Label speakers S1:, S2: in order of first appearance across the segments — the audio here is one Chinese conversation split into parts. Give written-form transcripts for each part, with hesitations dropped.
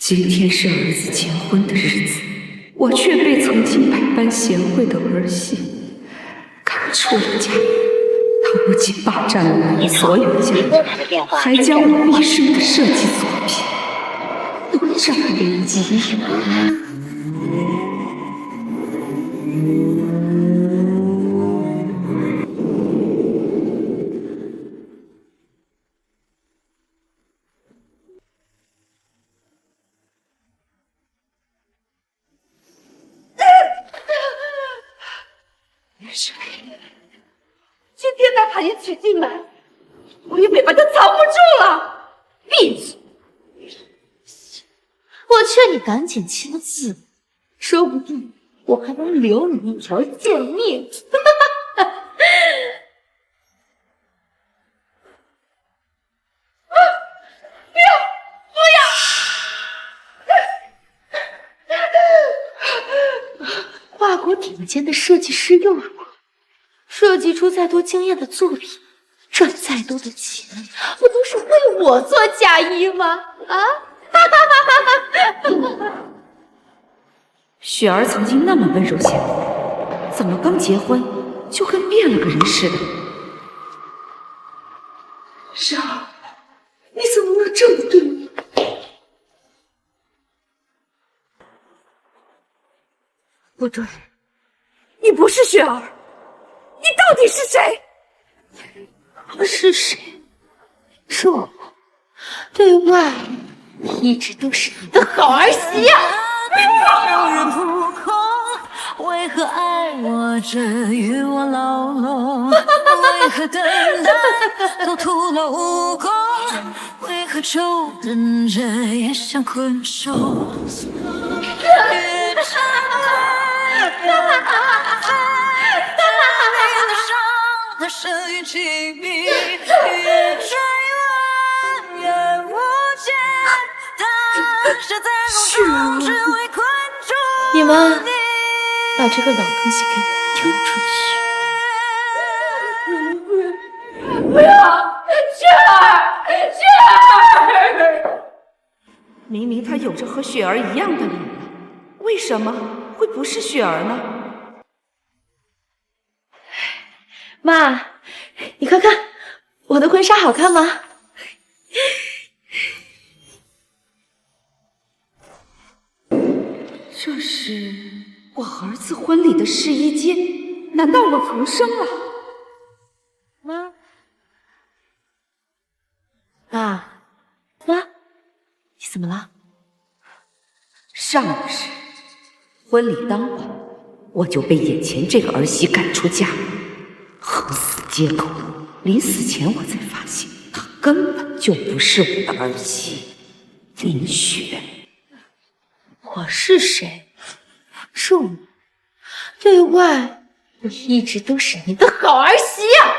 S1: 今天是儿子结婚的日子，我却被曾经百般贤惠的儿媳赶出了家。她不仅霸占了我的所有家业，还将我毕生的设计作品都占为己有。
S2: 今天他把你娶进来，我也没把他藏不住了。
S3: 闭嘴！我劝你赶紧签字，说不定我还能留你一条贱命。跨国顶尖的设计师又如何？设计出再多惊艳的作品，赚再多的钱，不都是为我做嫁衣吗？啊！
S1: 雪儿曾经那么温柔贤惠，怎么刚结婚就跟变了个人似的？
S2: 是啊，你怎么能这么对我？不对，你不是雪儿，你到底是谁？
S3: 我是谁？是我，对外一直都是你的好儿媳呀！
S4: 让人扑空，为何爱我这欲望牢笼？为何等待都徒劳无功？为何就等着也像困兽？越长越的声音紧密，越追问越无解，但是在梦中只会困住
S3: 你们把这个老东西给我丢出去！
S2: 不要，雪儿，雪儿！
S1: 明明她有着和雪儿一样的脸，为什么会不是雪儿呢？
S3: 妈，你快看，我的婚纱好看吗？
S1: 这是我儿子婚礼的试衣间，难道我重生了？
S3: 妈，妈，你怎么了？
S1: 上一世婚礼当晚，我就被眼前这个儿媳赶出家门，横死街头。临死前我才发现，她根本就不是我的儿媳，林雪。
S3: 我是谁？是我，对外我一直都是你的好儿媳呀！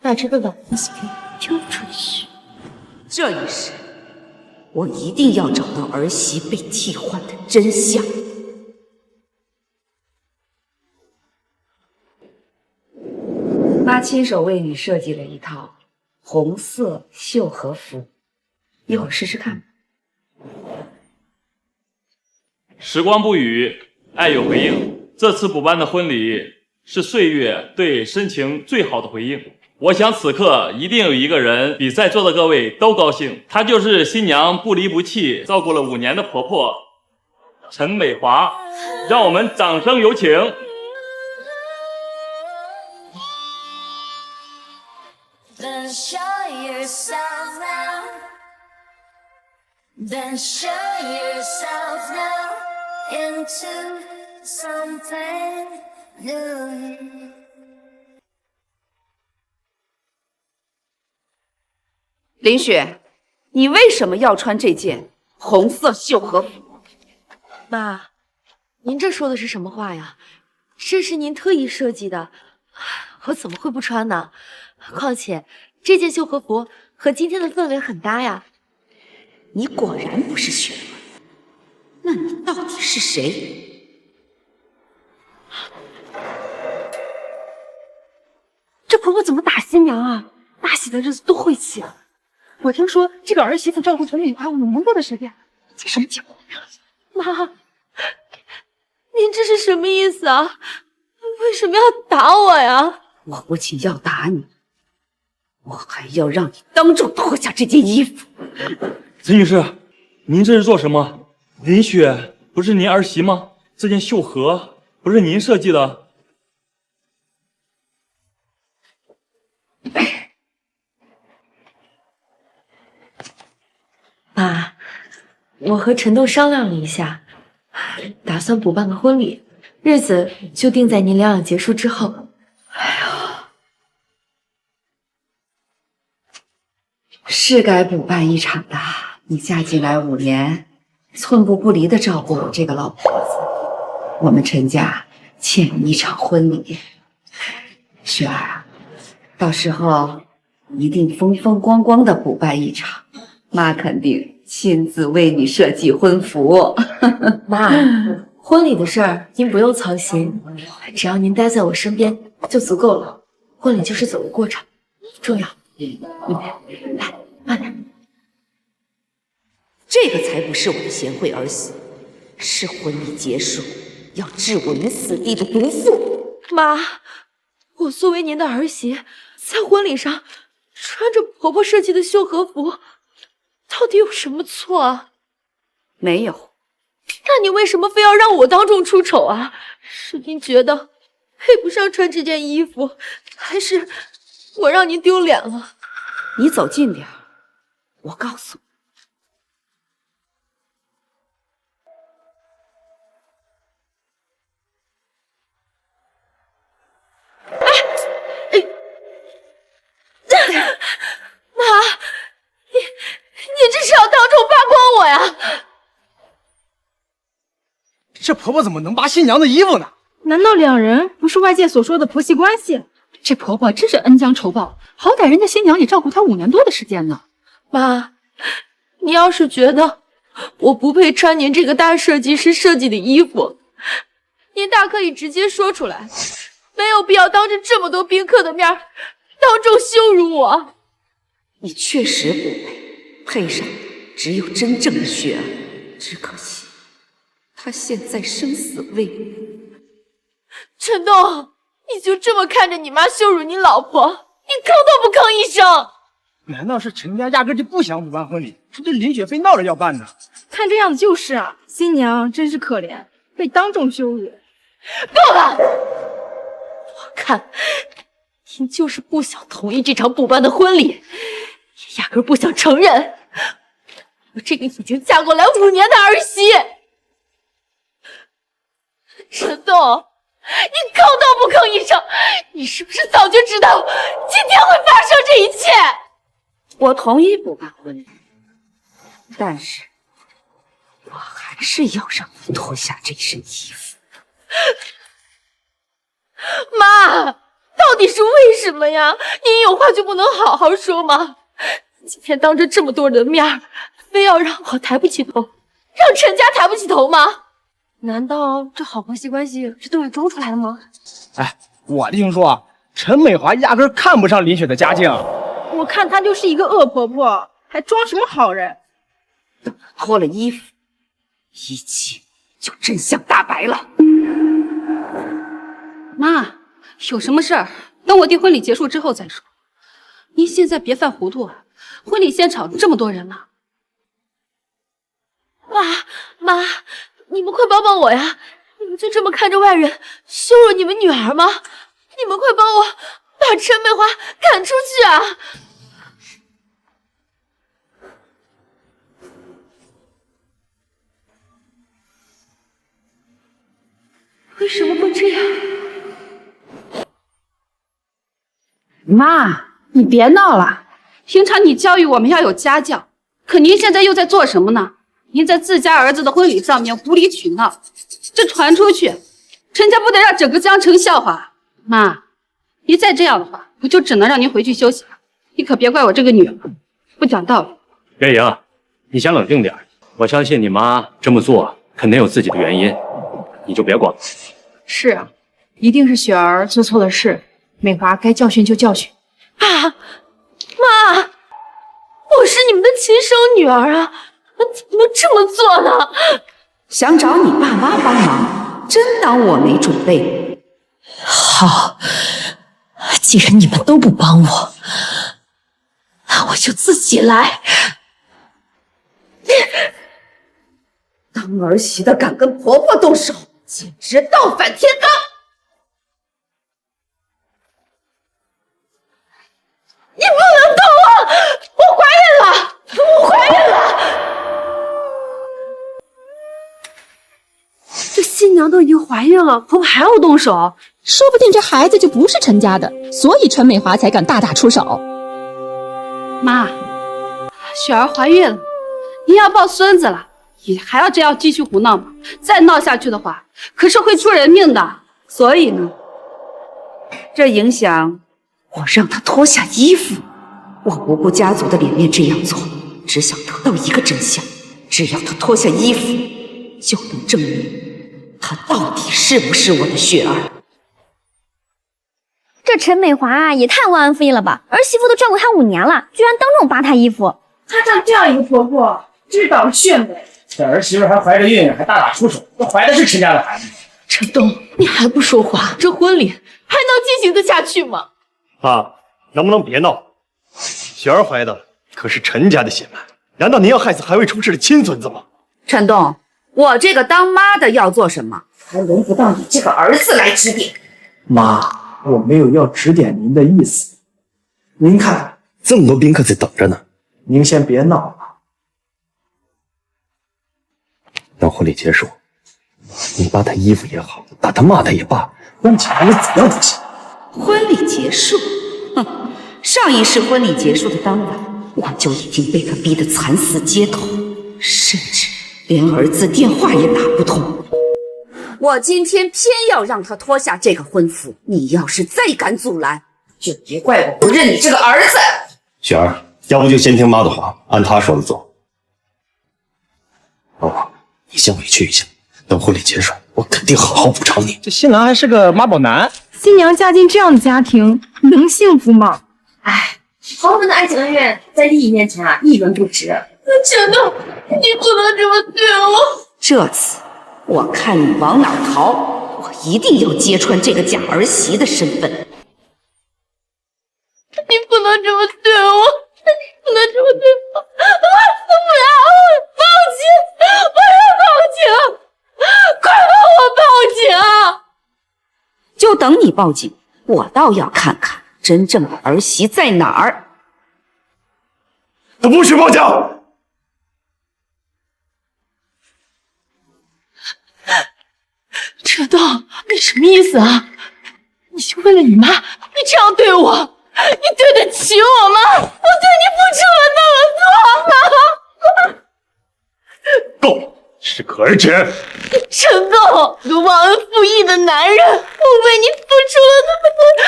S3: 把这个老东西给我丢出去！
S1: 这一世，我一定要找到儿媳被替换的真相。妈亲手为你设计了一套红色绣和服，一会儿试试看。
S5: 时光不语，爱有回应。这次补办的婚礼是岁月对深情最好的回应。我想此刻一定有一个人比在座的各位都高兴，她就是新娘不离不弃照顾了5年的婆婆陈美华。让我们掌声有请。
S4: Then show yourself now. Then show yourself now into something new.
S1: 林雪，你为什么要穿这件红色绣和服？
S3: 妈，您这说的是什么话呀？这是您特意设计的，我怎么会不穿呢？况且这件绣和服和今天的氛围很搭呀。
S1: 你果然不是雪儿，那你到底是谁？
S3: 这婆婆怎么打新娘啊？大喜的日子都晦气了。
S2: 我听说这个儿媳妇照顾陈丽华5年多的时间，这什么情况？
S3: 妈，您这是什么意思啊？为什么要打我呀？
S1: 我不仅要打你，我还要让你当众脱下这件衣服。
S5: 陈女士，您这是做什么？林雪不是您儿媳吗？这件绣盒不是您设计的？
S3: 妈，我和陈栋商量了一下，打算补办个婚礼，日子就定在您疗养结束之后。
S1: 是该补办一场的。你嫁进来5年，寸步不离的照顾我这个老婆子，我们陈家欠你一场婚礼。雪儿啊，到时候一定风风光光的补办一场，妈肯定亲自为你设计婚服。
S3: 妈，婚礼的事儿您不用操心，只要您待在我身边就足够了。婚礼就是走个过场，不重要。来，慢点。
S1: 这个才不是我的贤惠儿媳，是婚礼结束要置我于死地的毒妇。
S3: 妈，我作为您的儿媳，在婚礼上穿着婆婆设计的绣和服，到底有什么错啊？
S1: 没有。
S3: 那你为什么非要让我当众出丑啊？是您觉得配不上穿这件衣服，还是我让您丢脸了？
S1: 你走近点儿，我告诉你。
S3: 妈，你这是要当众扒光我呀？
S6: 这婆婆怎么能扒新娘的衣服呢？
S2: 难道2人不是外界所说的婆媳关系？这婆婆真是恩将仇报，好歹人家新娘也照顾她5年多的时间呢。
S3: 妈，你要是觉得我不配穿您这个大设计师设计的衣服，您大可以直接说出来，没有必要当着这么多宾客的面当众羞辱我。
S1: 你确实不配，配上的只有真正的雪儿。只可惜，她现在生死未卜。
S3: 陈栋，你就这么看着你妈羞辱你老婆，你吭都不吭一声？
S6: 难道是陈家压根就不想补办婚礼，是对林雪非闹着要办呢？
S2: 看这样子就是啊，新娘真是可怜，被当众羞辱。
S3: 够了！我看您就是不想同意这场补办的婚礼，也压根不想承认我这个已经嫁过来5年的儿媳。陈栋，你吭都不吭一声，你是不是早就知道今天会发生这一切？
S1: 我同意补办婚礼，但是我还是要让你脱下这身衣服。
S3: 妈，到底是为什么呀？您有话就不能好好说吗？今天当着这么多人的面，非要让我抬不起头，让陈家抬不起头吗？难道这好婆媳关系是都是装出来的吗？
S6: 哎，我听说啊，陈美华压根看不上林雪的家境。
S2: 我看她就是一个恶婆婆，还装什么好人？
S1: 等她脱了衣服，一切就真相大白了。
S7: 妈，有什么事儿等我弟婚礼结束之后再说。您现在别犯糊涂啊！婚礼现场这么多人了。
S3: 妈，你们快帮帮我呀！你们就这么看着外人羞辱你们女儿吗？你们快帮我把陈美华赶出去啊！为什么会这样？
S7: 妈，你别闹了。平常你教育我们要有家教，可您现在又在做什么呢？您在自家儿子的婚礼上面无理取闹，这传出去，陈家不得让整个江城笑话？妈，您再这样的话，我就只能让您回去休息了。你可别怪我这个女儿不讲道理。
S8: 月莹，你先冷静点。我相信你妈这么做肯定有自己的原因，你就别管了。
S7: 是啊，一定是雪儿做错了事，美华该教训就教训。
S3: 妈，我我是你们的亲生女儿啊，怎么能这么做呢？
S1: 想找你爸妈帮忙，真当我没准备？
S4: 好，既然你们都不帮我，那我就自己来。
S1: 当儿媳的敢跟婆婆动手，简直倒反天罡！
S3: 你不能动我！我怀孕了！我怀孕了！这新娘都已经怀孕了，婆婆还要动手？
S2: 说不定这孩子就不是陈家的，所以陈美华才敢大打出手。
S7: 妈，雪儿怀孕了，您要抱孙子了，你还要这样继续胡闹吗？再闹下去的话，可是会出人命的。
S1: 所以呢，这影响我让她脱下衣服。我无辜家族的脸面这样做，只想得到一个真相：只要她脱下衣服，就能证明她到底是不是我的雪儿。
S9: 这陈美华也太忘恩负义了吧！儿媳妇都照顾她5年了，居然当众扒她衣服。
S2: 她让这样一个婆婆，知道训呗。
S6: 这儿媳妇还怀着孕，还大打出手，这怀的是陈家的孩子。
S3: 陈东，你还不说话？这婚礼还能进行得下去吗？
S8: 爸，能不能别闹？雪儿怀的可是陈家的血脉，难道您要害死还未出世的亲孙子吗？
S1: 陈东，我这个当妈的要做什么，还轮不到你这个儿子来指点。
S6: 妈，我没有要指点您的意思。您看，
S8: 这么多宾客在等着呢，
S6: 您先别闹了。
S8: 等婚礼结束，你扒他衣服也好，打他骂他也罢，关起来你怎样都行。
S1: 婚礼结束？哼，上一世婚礼结束的当晚，我就已经被他逼得惨死街头，甚至连儿子电话也打不通。我今天偏要让他脱下这个婚服，你要是再敢阻拦，就别怪我不认你这个儿子。
S10: 雪儿，要不就先听妈的话，按她说的做。老婆，你先回去一下，等婚礼结束，我肯定好好补偿你。
S6: 这新郎还是个妈宝男，
S2: 新娘嫁进这样的家庭，能幸福吗？
S3: 哎，豪门的爱情恩怨在利益面前啊，一文不值。陈东，你不能这么对我。
S1: 这次我看你往哪儿逃，我一定要揭穿这个假儿媳的身份。
S3: 你不能这么对我，你不能这么对我，我死不了，我报警，我要报警，快帮我报警！
S1: 就等你报警，我倒要看看真正的儿媳在哪儿。
S8: 我不许报警！
S3: 陈东，你什么意思啊？你就为了你妈，你这样对我，你对得起我吗？我对你付出了那么多吗？
S8: 够了，适可而止。
S3: 陈东，个忘恩负义的男人，我为你付出了那么多，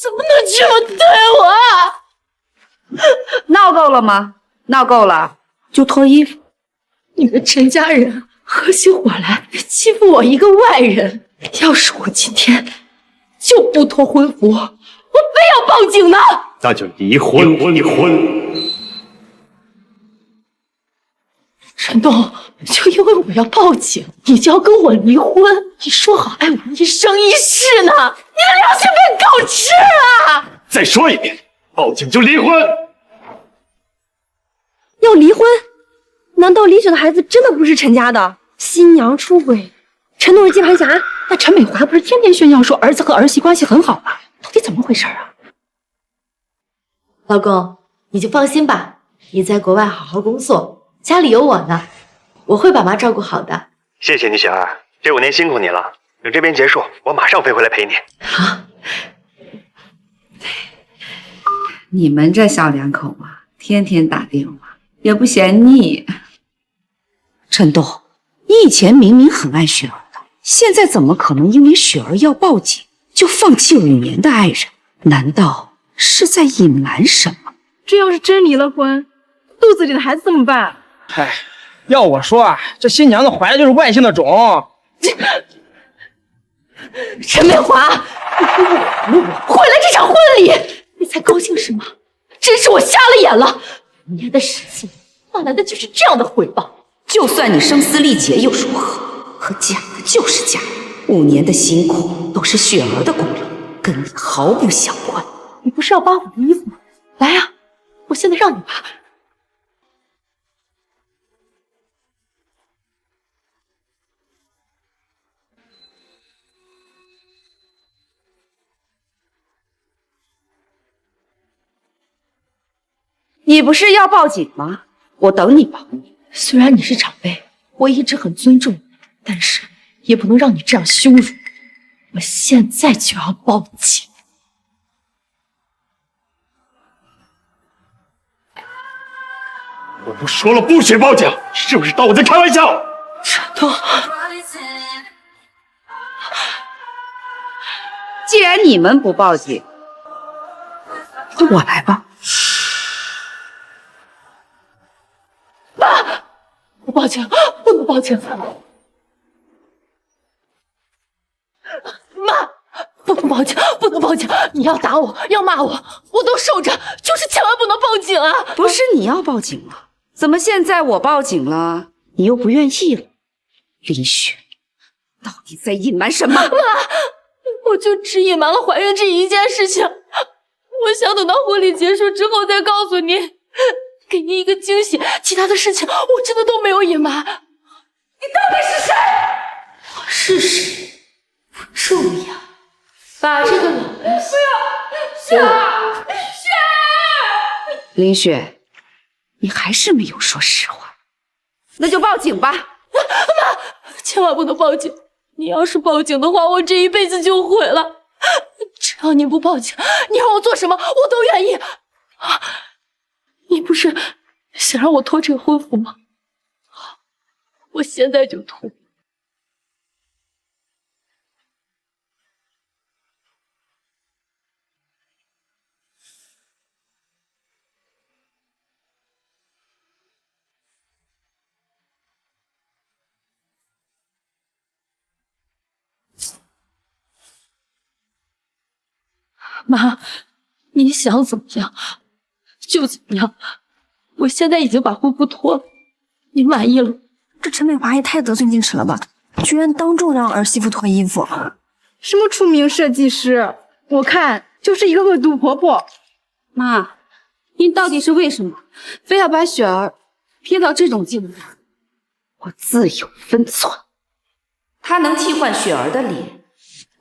S3: 怎么能这么对我啊？
S1: 闹够了吗？闹够了就脱衣服。
S3: 你们陈家人合起伙来欺负我一个外人，要是我今天就不脱婚服，我非要报警呢。
S8: 那就离婚，离婚。
S3: 陈东，就因为我要报警，你就要跟我离婚？你说好爱我一生一世呢，你的良心被狗吃了！
S8: 再说一遍，报警就离婚。
S9: 要离婚？难道李雪的孩子真的不是陈家的？新娘出轨，陈东是接盘侠？
S2: 那陈美华不是天天炫耀说儿子和儿媳关系很好吗？到底怎么回事啊？
S3: 老公，你就放心吧，你在国外好好工作，家里有我呢，我会把妈照顾好的。
S8: 谢谢你，雪儿，这5年辛苦你了。等这边结束，我马上飞回来陪你。
S3: 好。
S1: 你们这小两口啊，天天打电话也不嫌腻。陈东，你以前明明很爱雪儿的，现在怎么可能因为雪儿要报警就放弃5年的爱人？难道是在隐瞒什么？
S2: 这要是真离了婚，肚子里的孩子怎么办？
S6: 嗨，要我说啊，这新娘子怀的就是外姓的种。
S3: 陈美华，你给我毁了这场婚礼，你才高兴是吗？真是我瞎了眼了！ 5年的时间换来的就是这样的回报。
S1: 就算你声嘶力竭又如何？可假的就是假的，5年的辛苦都是雪儿的功劳，跟你毫不相关。
S3: 你不是要扒我的衣服吗？来呀，我现在让你扒。
S1: 你不是要报警吗？我等你报你。
S3: 虽然你是长辈，我一直很尊重你，但是也不能让你这样羞辱我。我现在就要报警。
S8: 我不说了不许报警，是不是当我在开玩笑？
S3: 陈东，
S1: 既然你们不报警，那我来吧。
S3: 爸，不报警，不能报警！妈，不能报警，不能报警！你要打我，要骂我，我都受着，就是千万不能报警啊！
S1: 不是你要报警了，怎么现在我报警了，你又不愿意了？林雪，到底在隐瞒什么？
S3: 妈，我就只隐瞒了怀孕这一件事情。我想等到婚礼结束之后再告诉您，给您一个惊喜。其他的事情我真的都没有隐瞒。你到底是谁？我是谁不重要，把这个老东西不要雪
S1: 林雪，你还是没有说实话，那就报警吧。
S3: 妈，千万不能报警！你要是报警的话，我这一辈子就毁了。只要你不报警，你让我做什么我都愿意。啊，你不是想让我脱这个婚服吗？好，我现在就脱。妈，你想怎么样就怎么样。我现在已经把婚服脱了，你满意了？
S9: 这陈美华也太得寸进尺了吧！居然当众让儿媳妇脱衣服。
S2: 什么出名设计师？我看就是一个恶毒婆婆。
S7: 妈，您到底是为什么非要把雪儿逼到这种境地？
S1: 我自有分寸。他能替换雪儿的脸，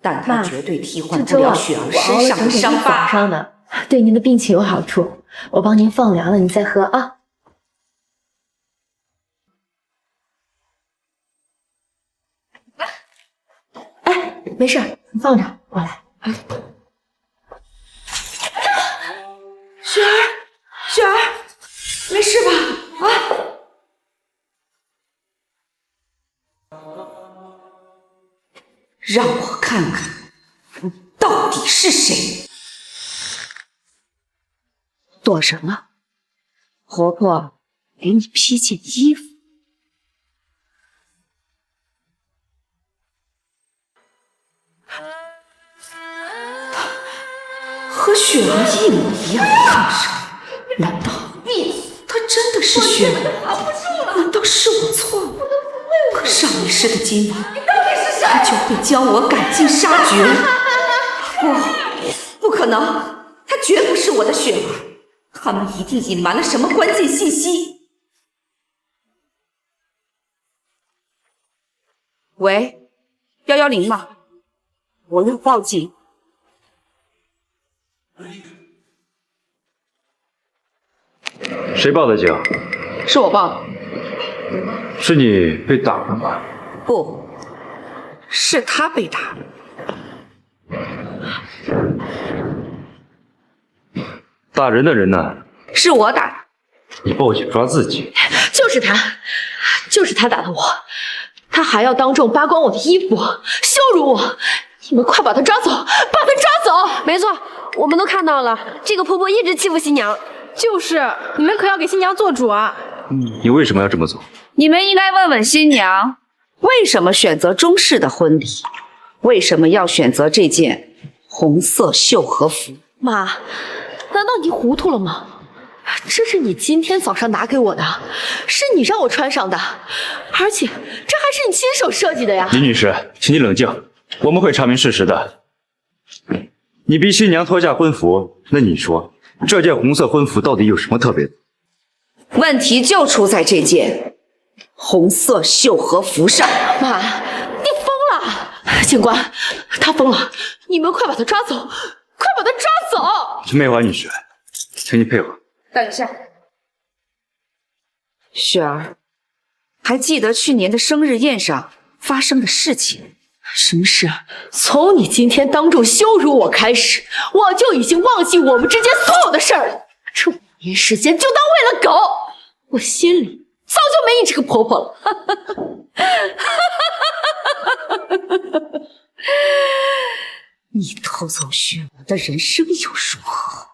S1: 但他绝对替换不了雪儿身上的伤疤。
S3: 早上的，对您的病情有好处。我帮您放凉了，你再喝啊。哎，没事，你放着，我来。
S1: 雪儿，雪儿，没事吧？啊！让我看看你到底是谁。躲什么？婆婆给你披件衣服。和雪儿一模一样的烫伤，难道她真的是雪儿？难道是我错了？可上一世的今晚，她就会将我赶尽杀绝。不可能，她绝不是我的雪儿。他们一定隐瞒了什么关键信息。喂，110吗？我要报警。
S11: 谁报的警？
S1: 是我报的。
S11: 是你被打了吗？
S1: 不，是他被打了。
S11: 打人的人呢？
S1: 是我打的。
S11: 你报警抓自己？
S3: 就是他打的我，他还要当众扒光我的衣服，羞辱我。你们快把他抓走，把他抓走！
S9: 没错，我们都看到了，这个婆婆一直欺负新娘。
S2: 就是，你们可要给新娘做主啊！
S11: 你为什么要这么做？
S1: 你们应该问问新娘，为什么选择中式的婚礼？为什么要选择这件红色绣和服？
S3: 妈，难道你糊涂了吗？这是你今天早上拿给我的，是你让我穿上的，而且这还是你亲手设计的呀！
S11: 李女士，请你冷静，我们会查明事实的。你逼新娘脱下婚服，那你说这件红色婚服到底有什么特别的？
S1: 问题就出在这件红色绣和服上。
S3: 妈，你疯了！警官，他疯了，你们快把他抓走，快把他抓走！
S11: 陈美华女士，请你配合。
S1: 等一下，雪儿，还记得去年的生日宴上发生的事情？
S3: 什么事？从你今天当众羞辱我开始，我就已经忘记我们之间所有的事儿了。这5年时间就当喂了狗，我心里早就没你这个婆婆了。
S1: 你偷走雪儿的人生又如何？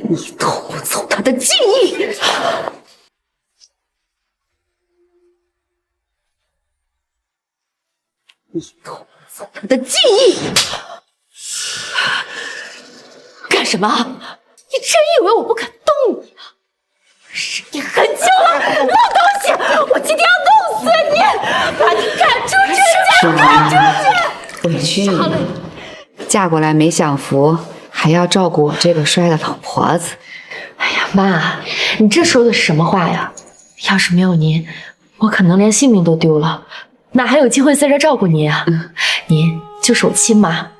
S1: 你偷不走她的记忆。你偷不走她的记忆。
S3: 干什么？你真以为我不敢动你啊？时间很久了，老东西，我今天要弄死你！把你赶出这家，赶出去！
S1: 委屈你，嫁过来没享福，还要照顾我这个衰的老婆子。
S3: 哎呀，妈，你这说的是什么话呀？要是没有您，我可能连性命都丢了，哪还有机会在这照顾您啊？您就是我亲妈。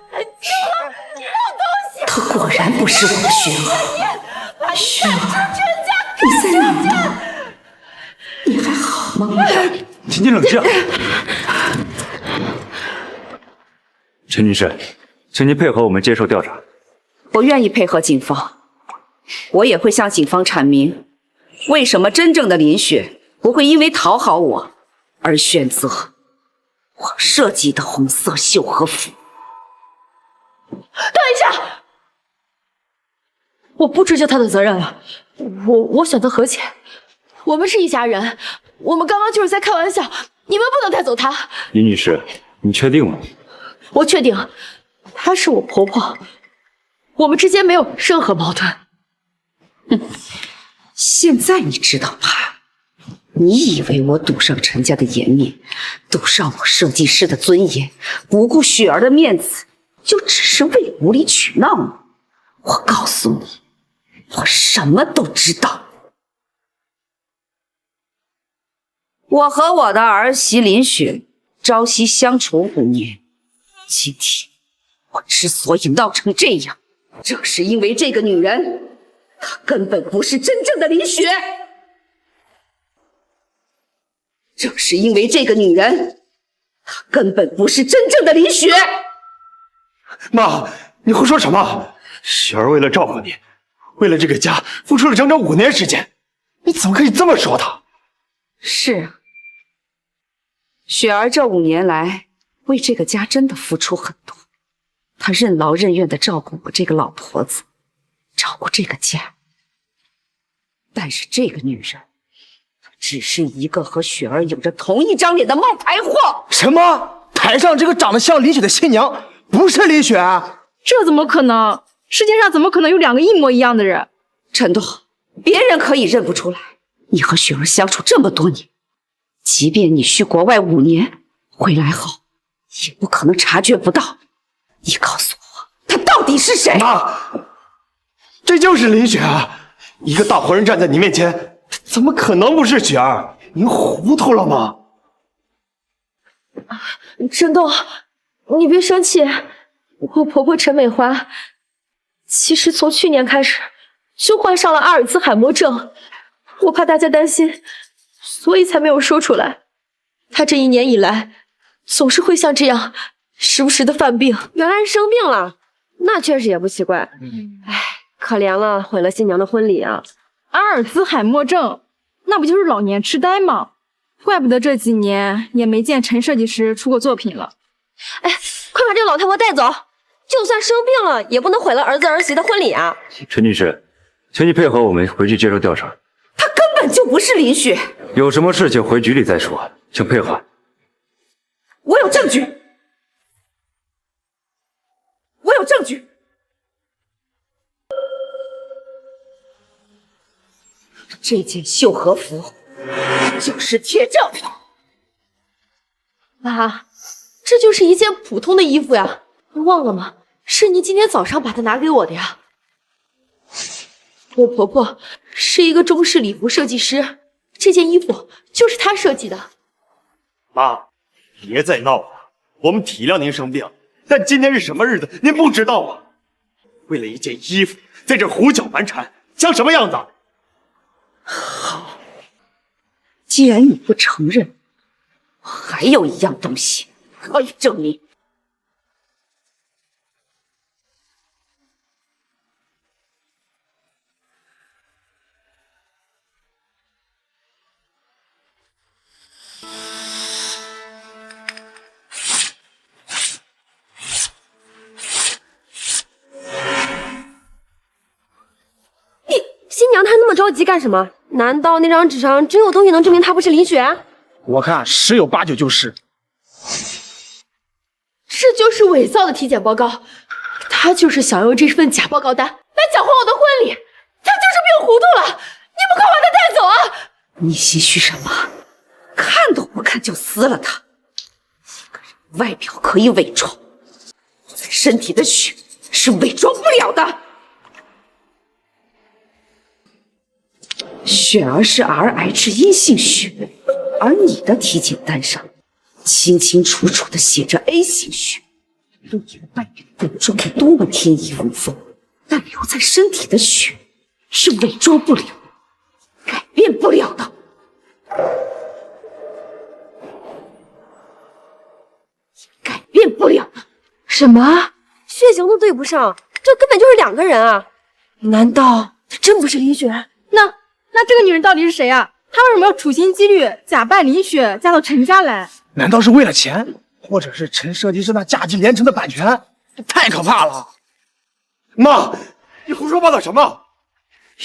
S1: 她果然不是我的雪儿。雪儿，你在哪呢？你还好吗？
S11: 请你冷静。陈女士，请您配合我们接受调查。
S1: 我愿意配合警方，我也会向警方阐明，为什么真正的林雪不会因为讨好我而选择我设计的红色绣和服。
S3: 等一下，我不追究他的责任了，我选择和解。我们是一家人，我们刚刚就是在开玩笑，你们不能带走他。
S11: 李女士，你确定吗？
S3: 我确定，她是我婆婆，我们之间没有任何矛盾。
S1: 现在你知道吧？你以为我赌上陈家的颜面，赌上我设计师的尊严，不顾雪儿的面子，就只是为了无理取闹吗？我告诉你，我什么都知道。我和我的儿媳林雪朝夕相处5年，今天我之所以闹成这样，正是因为这个女人，她根本不是真正的林雪。正是因为这个女人，她根本不是真正的林雪。
S8: 妈，你胡说什么？雪儿为了照顾你，为了这个家，付出了整整5年时间，你怎么可以这么说她？
S1: 是啊，雪儿这5年来为这个家真的付出很多，她任劳任怨地照顾我这个老婆子，照顾这个家。但是这个女人，她只是一个和雪儿有着同一张脸的冒牌货。
S6: 什么？台上这个长得像林雪的新娘不是林雪啊？
S2: 这怎么可能？世界上怎么可能有2个一模一样的人？
S1: 陈栋，别人可以认不出来，你和雪儿相处这么多年，即便你去国外5年，回来后也不可能察觉不到。你告诉我，她到底是谁？
S8: 妈，这就是林雪啊！一个大活人站在你面前，怎么可能不是雪儿？您糊涂了吗？
S3: 陈栋，你别生气，我婆婆陈美华其实从去年开始就患上了阿尔兹海默症，我怕大家担心，所以才没有说出来。她这1年以来总是会像这样时不时的犯病。
S9: 原来是生病了，那确实也不奇怪。哎，可怜了，毁了新娘的婚礼啊！
S2: 阿尔兹海默症，那不就是老年痴呆吗？怪不得这几年也没见陈设计师出过作品了。
S9: 哎，快把这个老太婆带走！就算生病了，也不能毁了儿子儿媳的婚礼啊！
S11: 陈女士，请你配合我们回去接受调查。
S1: 她根本就不是林雪。
S11: 有什么事情回局里再说，请配合。
S1: 我有证据，我有证据。这件绣和服就是铁证。
S3: 妈，这就是一件普通的衣服呀，你忘了吗？是你今天早上把它拿给我的呀。我婆婆是一个中式礼服设计师，这件衣服就是她设计的。
S8: 妈，别再闹了，我们体谅您生病，但今天是什么日子，您不知道吗？为了一件衣服，在这胡搅蛮缠，像什么样子？
S1: 好，既然你不承认，还有一样东西可以证明。
S9: 新娘她那么着急干什么？难道那张纸上真有东西能证明她不是林雪？
S6: 我看十有八九就是。
S3: 这就是伪造的体检报告，他就是想用这份假报告单来搅和我的婚礼，他就是病糊涂了！你们快把他带走啊！
S1: 你心虚什么？看都不看就撕了它！一个人外表可以伪装，在身体的血是伪装不了的。雪儿是 Rh 阴性血，而你的体检单上清清楚楚的写着 A 型血。对于外表伪装的多么天衣无缝，但留在身体的血是伪装不了、改变不了的。改变不了的。
S9: 什么？血型都对不上，这根本就是两个人啊！难道她真不是林雪？
S2: 那这个女人到底是谁啊？她为什么要处心积虑假扮林雪嫁到陈家来？
S6: 难道是为了钱，或者是陈设计师那价值连城的版权？这太可怕了！
S8: 妈，你胡说八道什么？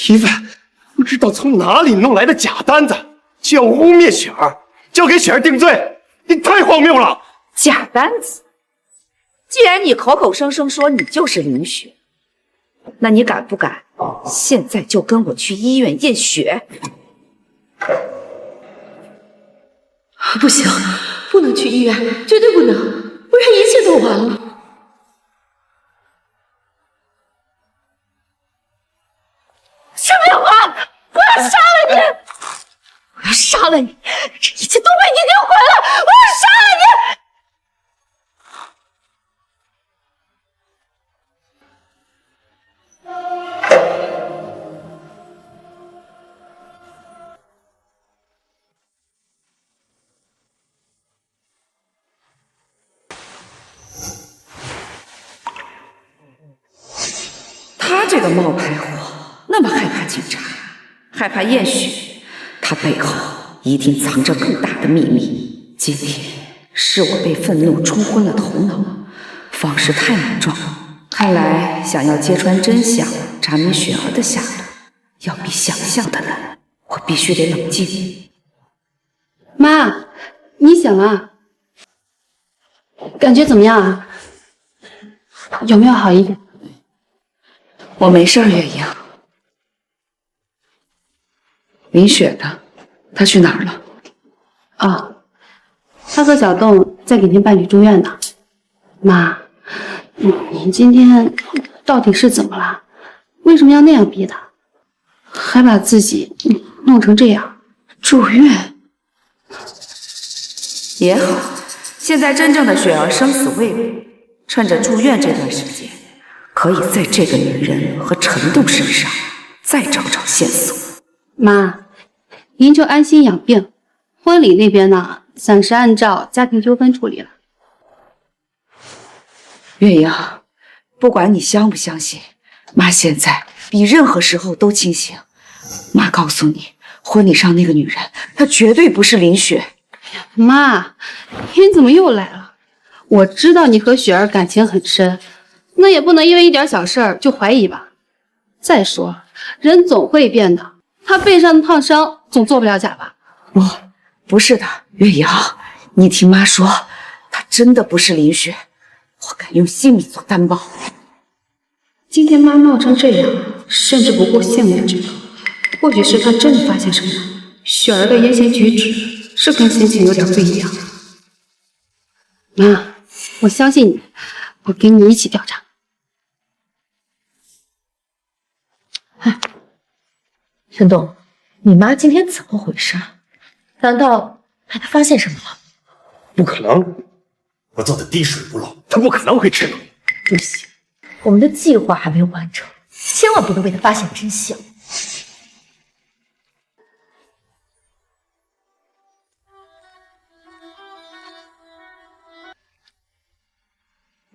S8: 一份不知道从哪里弄来的假单子，就要污蔑雪儿，就要给雪儿定罪，你太荒谬了！
S1: 假单子？既然你口口声声说你就是林雪，那你敢不敢现在就跟我去医院验血？
S3: 不行，不能去医院，绝对不能，不然一切都完了。陈美华，我要杀了你！我要杀了你！这一切都被你给毁了！我要杀了你！
S1: 他这个冒牌货那么害怕警察，害怕验血，他背后一定藏着更大的秘密。今天是我被愤怒冲昏了头脑，方式太莽撞，看来想要揭穿真相，查明雪儿的下落，要比想象的难。我必须得冷静。
S7: 妈，你醒了？感觉怎么样啊？有没有好一点？
S1: 我没事儿，月莹。林雪呢？她去哪儿了？
S7: 啊，她和小栋在给您办理住院呢。妈，您今天到底是怎么了？为什么要那样逼她？还把自己弄成这样？
S1: 住院也好，现在真正的雪儿生死未卜，趁着住院这段时间，可以在这个女人和陈栋身上再找找线索。
S7: 妈，您就安心养病，婚礼那边呢，暂时按照家庭纠纷处理了。
S1: 月莹，不管你相不相信，妈现在比任何时候都清醒。妈告诉你，婚礼上那个女人，她绝对不是林雪。
S7: 妈，您怎么又来了？我知道你和雪儿感情很深，那也不能因为一点小事儿就怀疑吧。再说，人总会变的，她背上的烫伤总做不了假吧？
S1: 不是的，月莹，你听妈说，她真的不是林雪，我敢用性命做担保。
S7: 今天妈闹成这样，甚至不顾性命这个，
S1: 或许是他真的发现什么，雪儿的言行举止是跟先前有点不一样。
S7: 妈，我相信你，我跟你一起调查。
S3: 陈董，你妈今天怎么回事？难道害她发现什么了？
S8: 不可能，我做的滴水不漏，她不可能会吃亏。
S3: 不行，我们的计划还没有完成，千万不能被她发现真相。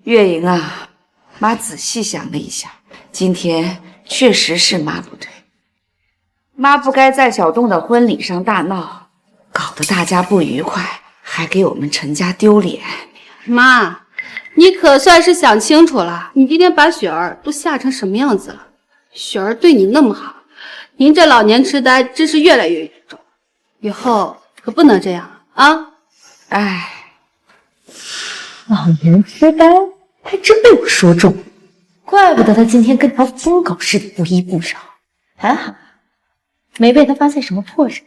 S1: 月莹啊，妈仔细想了一下，今天确实是妈不对，妈不该在小栋的婚礼上大闹，搞得大家不愉快，还给我们陈家丢脸。
S7: 妈，你可算是想清楚了，你今天把雪儿都吓成什么样子了？雪儿对你那么好，您这老年痴呆真是越来越严重，以后可不能这样啊！
S1: 哎，
S3: 老年痴呆还真被我说中了，怪不得他今天跟条疯狗似的不依不饶，还好没被他发现什么破绽。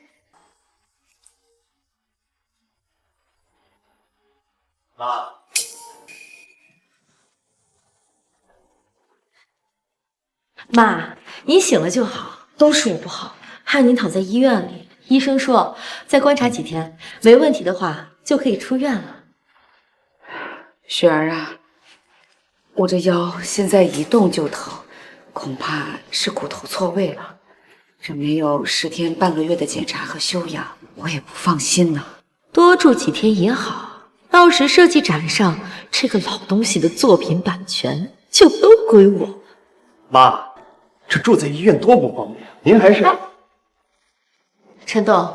S3: 妈，您醒了就好，都是我不好，害您躺在医院里。医生说再观察几天，没问题的话就可以出院了。
S1: 雪儿啊，我这腰现在一动就疼，恐怕是骨头错位了。这没有10天半个月的检查和休养，我也不放心呢。
S3: 多住几天也好，到时设计展上这个老东西的作品版权就都归我。
S8: 妈，这住在医院多不方便，您还是……
S3: 陈董，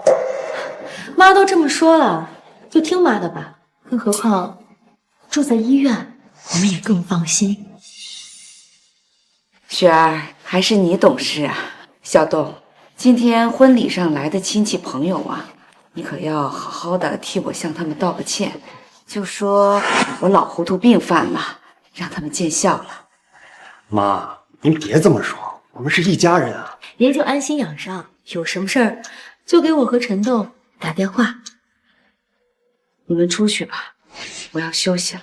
S3: 妈都这么说了，就听妈的吧。更何况住在医院，我们也更放心。
S1: 雪儿，还是你懂事啊。小栋，今天婚礼上来的亲戚朋友啊，你可要好好的替我向他们道个歉，就说我老糊涂病犯了，让他们见笑了。
S8: 妈，您别这么说，我们是一家人啊。
S3: 您就安心养伤，有什么事儿就给我和陈栋打电话。
S1: 你们出去吧，我要休息了。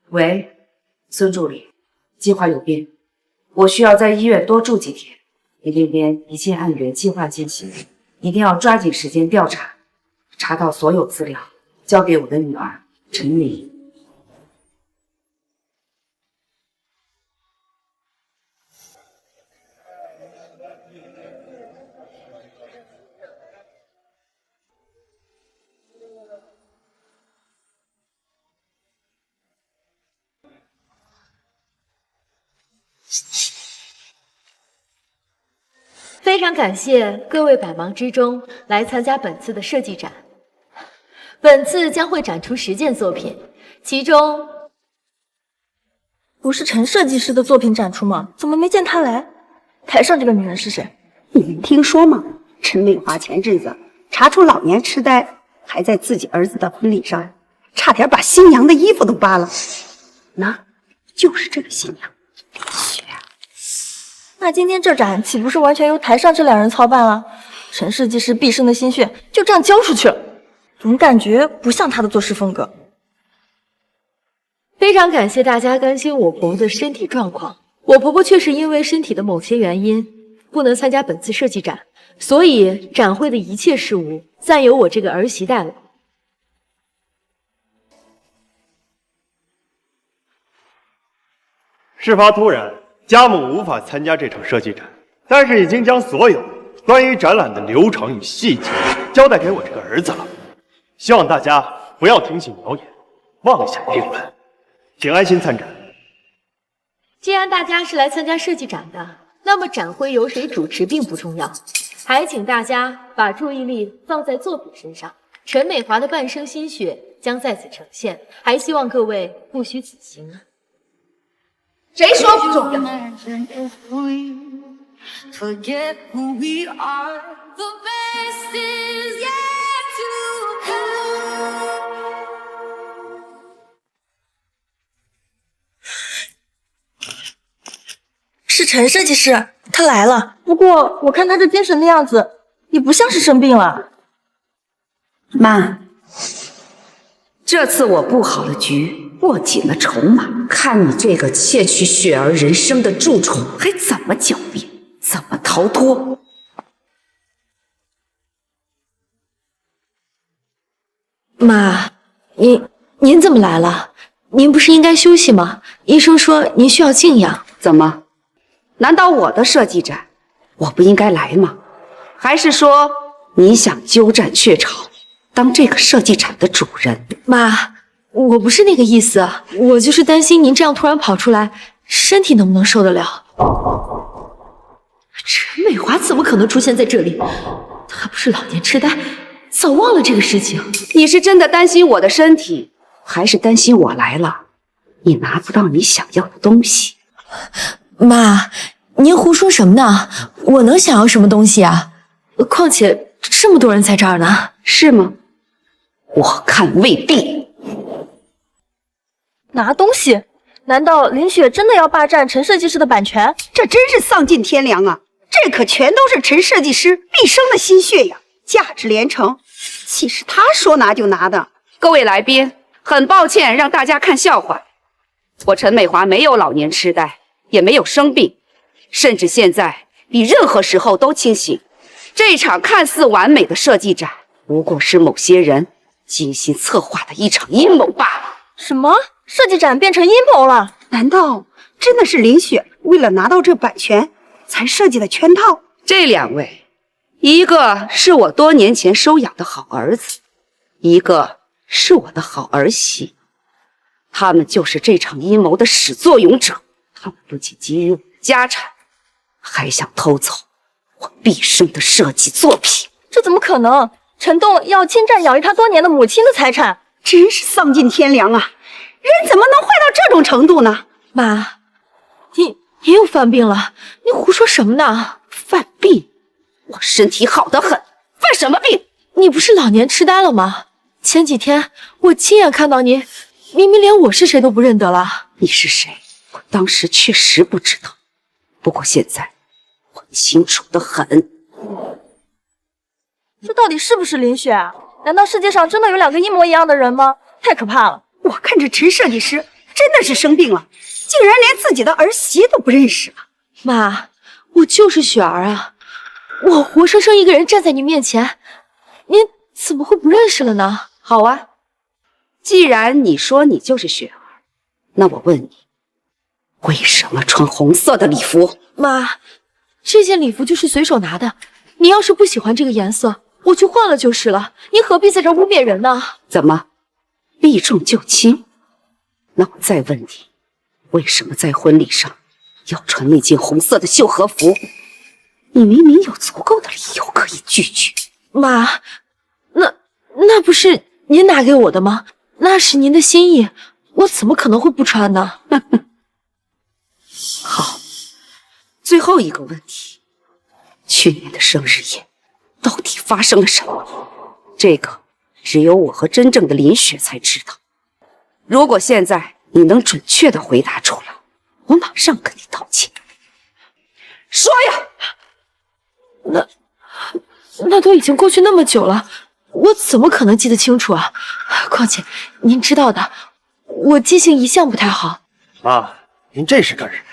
S1: 喂，孙助理，计划有变，我需要在医院多住几天。你那边一切按原计划进行，一定要抓紧时间调查，查到所有资料，交给我的女儿陈琳。
S3: 非常感谢各位百忙之中来参加本次的设计展。本次将会展出10件作品，其中
S9: 不是陈设计师的作品展出吗？怎么没见他来？台上这个女人是谁？
S12: 你没听说吗？陈美华前阵子查出老年痴呆，还在自己儿子的婚礼上差点把新娘的衣服都扒了。那就是这个新娘李雪。
S9: 那今天这展岂不是完全由台上这2人操办了？陈设计师毕生的心血就这样交出去了，总感觉不像他的做事风格。
S3: 非常感谢大家关心我婆婆的身体状况。我婆婆确实因为身体的某些原因不能参加本次设计展，所以展会的一切事务暂由我这个儿媳代劳。
S8: 事发突然，家母无法参加这场设计展，但是已经将所有关于展览的流程与细节交代给我这个儿子了。希望大家不要听信谣言，妄下定论，请安心参展。
S3: 既然大家是来参加设计展的，那么展会由谁主持并不重要，还请大家把注意力放在作品身上。陈美华的半生心血将在此呈现，还希望各位不虚此行啊。
S7: 谁说不重要？
S4: Forget who we are. The best is yet to come.
S9: 是陈设计师，他来了。不过我看他这精神的样子，也不像是生病了。
S12: 妈，这次我布好了局，握紧了筹码，看你这个窃取雪儿人生的蛀虫还怎么狡辩，怎么逃脱？
S3: 妈，您怎么来了？您不是应该休息吗？医生说您需要静养。
S12: 怎么？难道我的设计展我不应该来吗？还是说你想鸠占鹊巢，当这个设计展的主人？
S3: 妈，我不是那个意思，我就是担心您这样突然跑出来，身体能不能受得了？陈美华怎么可能出现在这里？她不是老年痴呆，早忘了这个事情。
S12: 你是真的担心我的身体，还是担心我来了，你拿不到你想要的东西？
S3: 妈，您胡说什么呢？我能想要什么东西啊？况且这么多人在这儿呢。
S12: 是吗？我看未必。
S9: 拿东西？难道林雪真的要霸占陈设计师的版权？
S12: 这真是丧尽天良啊！这可全都是陈设计师毕生的心血呀，价值连城，岂是他说拿就拿的？各位来宾，很抱歉让大家看笑话。我陈美华没有老年痴呆，也没有生病，甚至现在比任何时候都清醒。这场看似完美的设计展，不过是某些人精心策划的一场阴谋罢了。
S9: 什么？设计展变成阴谋了？
S12: 难道真的是林雪为了拿到这版权才设计的圈套？这两位，一个是我多年前收养的好儿子，一个是我的好儿媳，他们就是这场阴谋的始作俑者。他们不仅觊觎我的家产，还想偷走我毕生的设计作品。
S9: 这怎么可能？陈栋要侵占养育他多年的母亲的财产，
S12: 真是丧尽天良啊！人怎么能坏到这种程度呢？
S3: 妈，你又犯病了，你胡说什么呢？
S12: 犯病？我身体好得很，犯什么病？
S3: 你不是老年痴呆了吗？前几天我亲眼看到您，明明连我是谁都不认得了。
S12: 你是谁？我当时确实不知道，不过现在我清楚得很。
S9: 这到底是不是林雪啊？难道世界上真的有两个一模一样的人吗？太可怕了！
S12: 我看这陈设计师真的是生病了，竟然连自己的儿媳都不认识了。
S3: 妈，我就是雪儿啊，我活生生一个人站在你面前，您怎么会不认识了呢？
S12: 好啊，既然你说你就是雪儿，那我问你，为什么穿红色的礼服？
S3: 妈，这件礼服就是随手拿的，你要是不喜欢这个颜色，我去换了就是了，您何必在这污蔑人呢？
S12: 怎么，避重就轻？那我再问你，为什么在婚礼上要穿那件红色的绣和服？你明明有足够的理由可以拒绝。
S3: 妈，那不是您拿给我的吗？那是您的心意，我怎么可能会不穿呢？
S12: 好，最后一个问题，去年的生日宴到底发生了什么？这个只有我和真正的林雪才知道。如果现在你能准确的回答出来，我马上跟你道歉。说呀！
S3: 那都已经过去那么久了，我怎么可能记得清楚啊？况且您知道的，我记性一向不太好。
S6: 妈，您这是干什么？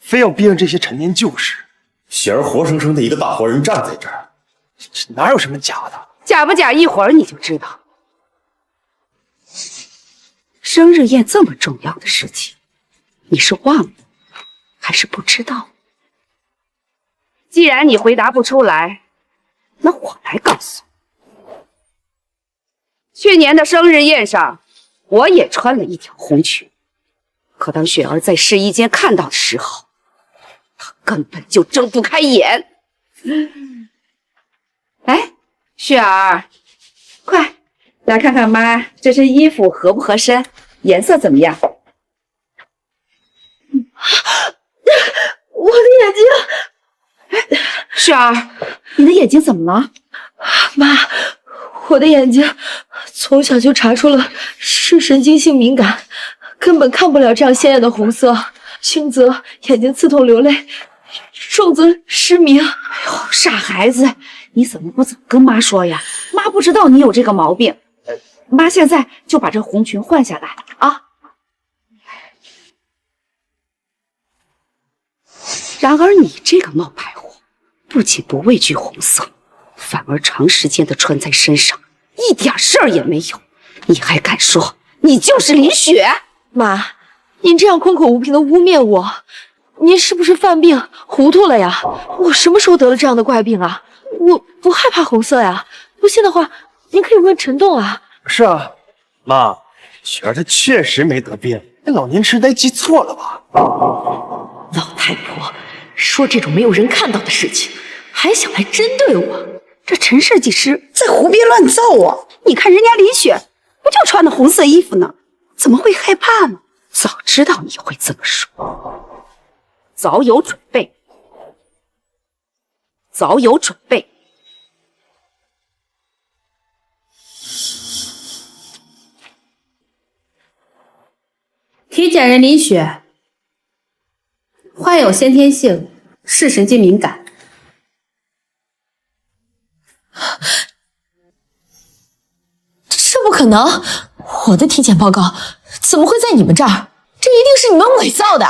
S6: 非要逼着这些陈年旧事？
S10: 雪儿活生生的一个大活人站在这儿，
S6: 这哪有什么假的？
S12: 假不假，一会儿你就知道。生日宴这么重要的事情，你是忘了还是不知道？既然你回答不出来，那我来告诉你。去年的生日宴上，我也穿了一条红裙，可当雪儿在试衣间看到的时候，她根本就睁不开眼。哎，雪儿，快
S7: 来看看妈这身衣服合不合身，颜色怎么样？
S3: 我的眼睛！
S7: 雪儿，你的眼睛怎么了？
S3: 妈，我的眼睛从小就查出了视神经性敏感，根本看不了这样鲜艳的红色，轻则眼睛刺痛流泪，重则失明。
S7: 哎呦，傻孩子，你怎么不早跟妈说呀？妈不知道你有这个毛病。妈现在就把这红裙换下来啊！然而你这个冒牌货，不仅不畏惧红色，反而长时间的穿在身上，一点事儿也没有。你还敢说你就是林雪？
S3: 妈，您这样空口无凭的污蔑我，您是不是犯病糊涂了呀？我什么时候得了这样的怪病啊？我不害怕红色呀。不信的话，您可以问陈栋啊。
S8: 是啊，妈，雪儿她确实没得病，那老年痴呆记错了吧？
S3: 老太婆说这种没有人看到的事情，还想来针对我，
S12: 这陈设计师在胡编乱造啊！你看人家林雪不就穿的红色衣服呢，怎么会害怕呢？
S7: 早知道你会这么说，早有准备，早有准备。
S13: 体检人林雪，患有先天性视神经敏感。
S3: 这不可能！我的体检报告怎么会在你们这儿？这一定是你们伪造的！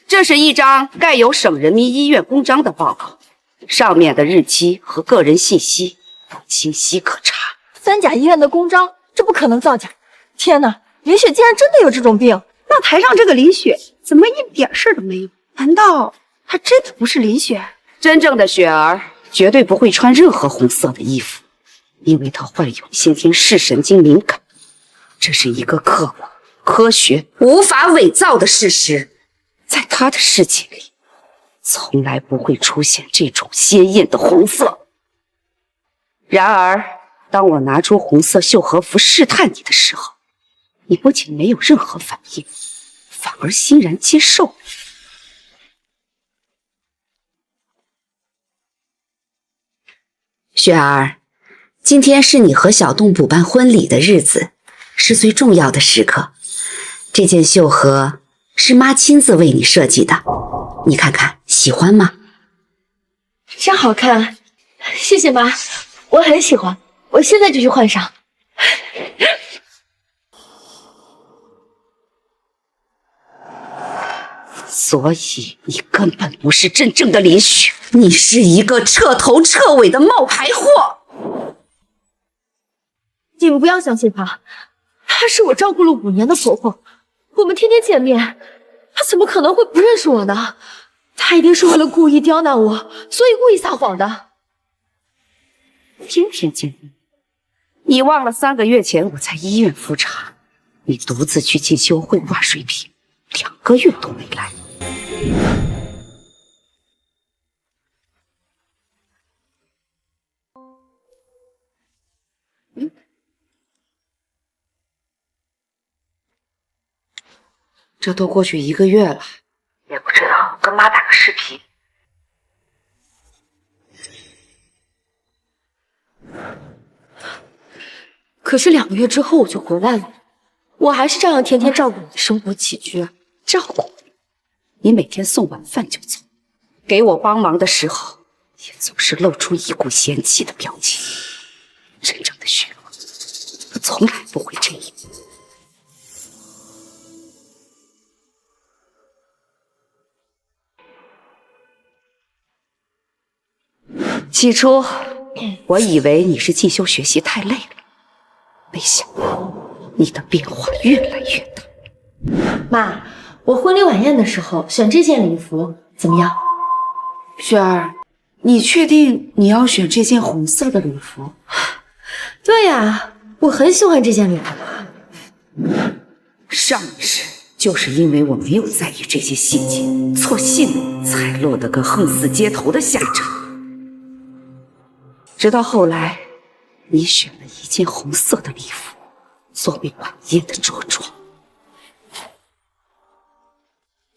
S7: 这是一张盖有省人民医院公章的报告，上面的日期和个人信息都清晰可查。
S9: 三甲医院的公章，这不可能造假！天哪，林雪竟然真的有这种病！
S12: 那台上这个林雪怎么一点事都没有？难道她真的不是林雪？
S7: 真正的雪儿绝对不会穿任何红色的衣服，因为她患有先天视神经敏感。这是一个客观、科学、无法伪造的事实。在她的世界里，从来不会出现这种鲜艳的红色。然而，当我拿出红色绣和服试探你的时候，你不仅没有任何反应，反而欣然接受。雪儿，今天是你和小栋补办婚礼的日子，是最重要的时刻。这件绣和是妈亲自为你设计的，你看看喜欢吗？
S3: 真好看，谢谢妈，我很喜欢，我现在就去换上。
S7: 所以你根本不是真正的林雪，你是一个彻头彻尾的冒牌货。
S3: 你们不要相信她，她是我照顾了5年的婆婆，我们天天见面，她怎么可能会不认识我呢？她一定是为了故意刁难我，所以故意撒谎的。
S7: 天天见面，你忘了3个月前我在医院复查，你独自去进修会挖水瓶，2个月都没来。这都过去1个月了，也不知道跟妈打个视频。
S3: 可是2个月之后我就回来了，我还是照样天天照顾你的生活起居。
S7: 照顾你，每天送晚饭就走，给我帮忙的时候也总是露出一股嫌弃的表情。真正的雪儿从来不会这样。起初我以为你是进修学习太累了，没想到你的变化越来越大。
S3: 妈，我婚礼晚宴的时候选这件礼服怎么样？
S7: 雪儿，你确定你要选这件红色的礼服？
S3: 对呀，我很喜欢这件礼服。
S7: 上一世就是因为我没有在意这些细节，错信了，才落得个横死街头的下场。直到后来，
S12: 你选了一件红色的礼服作为晚宴的着装。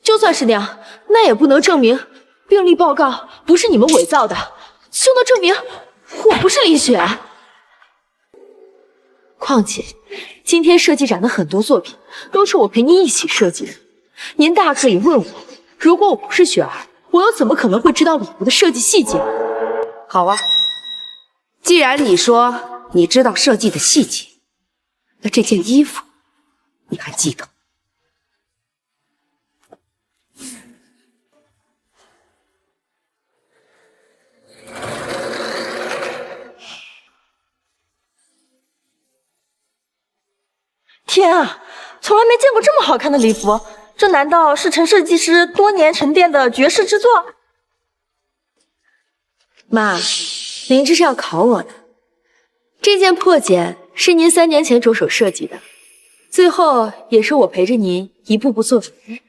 S3: 就算是那样，那也不能证明病历报告不是你们伪造的，就能证明我不是林雪。况且，今天设计展的很多作品都是我陪您一起设计的，您大可以问我，如果我不是雪儿，我又怎么可能会知道礼服的设计细节？
S12: 好啊，既然你说你知道设计的细节，那这件衣服你还记得？
S9: 天啊，从来没见过这么好看的礼服，这难道是陈设计师多年沉淀的绝世之作？
S3: 妈，您这是要考我的？这件破茧是您3年前着手设计的，最后也是我陪着您一步步做出来的。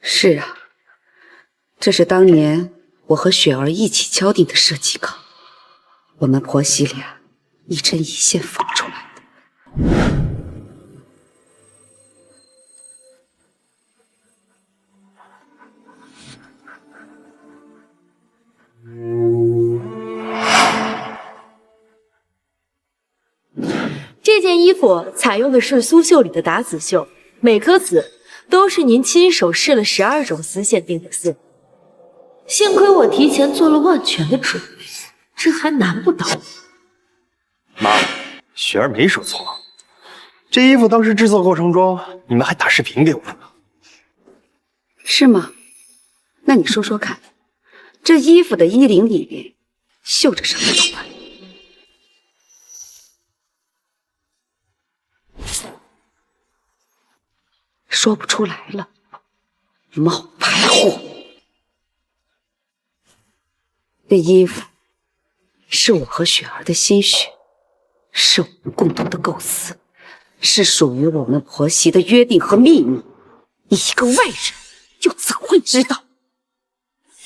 S12: 是啊，这是当年我和雪儿一起敲定的设计稿，我们婆媳俩一针一线缝出来的。
S3: 这件衣服采用的是苏绣里的打籽绣，每颗籽都是您亲手试了12种丝线定的色。幸亏我提前做了万全的准备，这还难不倒我。
S8: 妈，雪儿没说错，这衣服当时制作过程中，你们还打视频给我呢。
S12: 是吗？那你说说看，这衣服的衣领里面绣着什么图案？说不出来了，冒牌货！这衣服是我和雪儿的心血，是我们共同的构思，是属于我们婆媳的约定和秘密。你一个外人又怎会知道？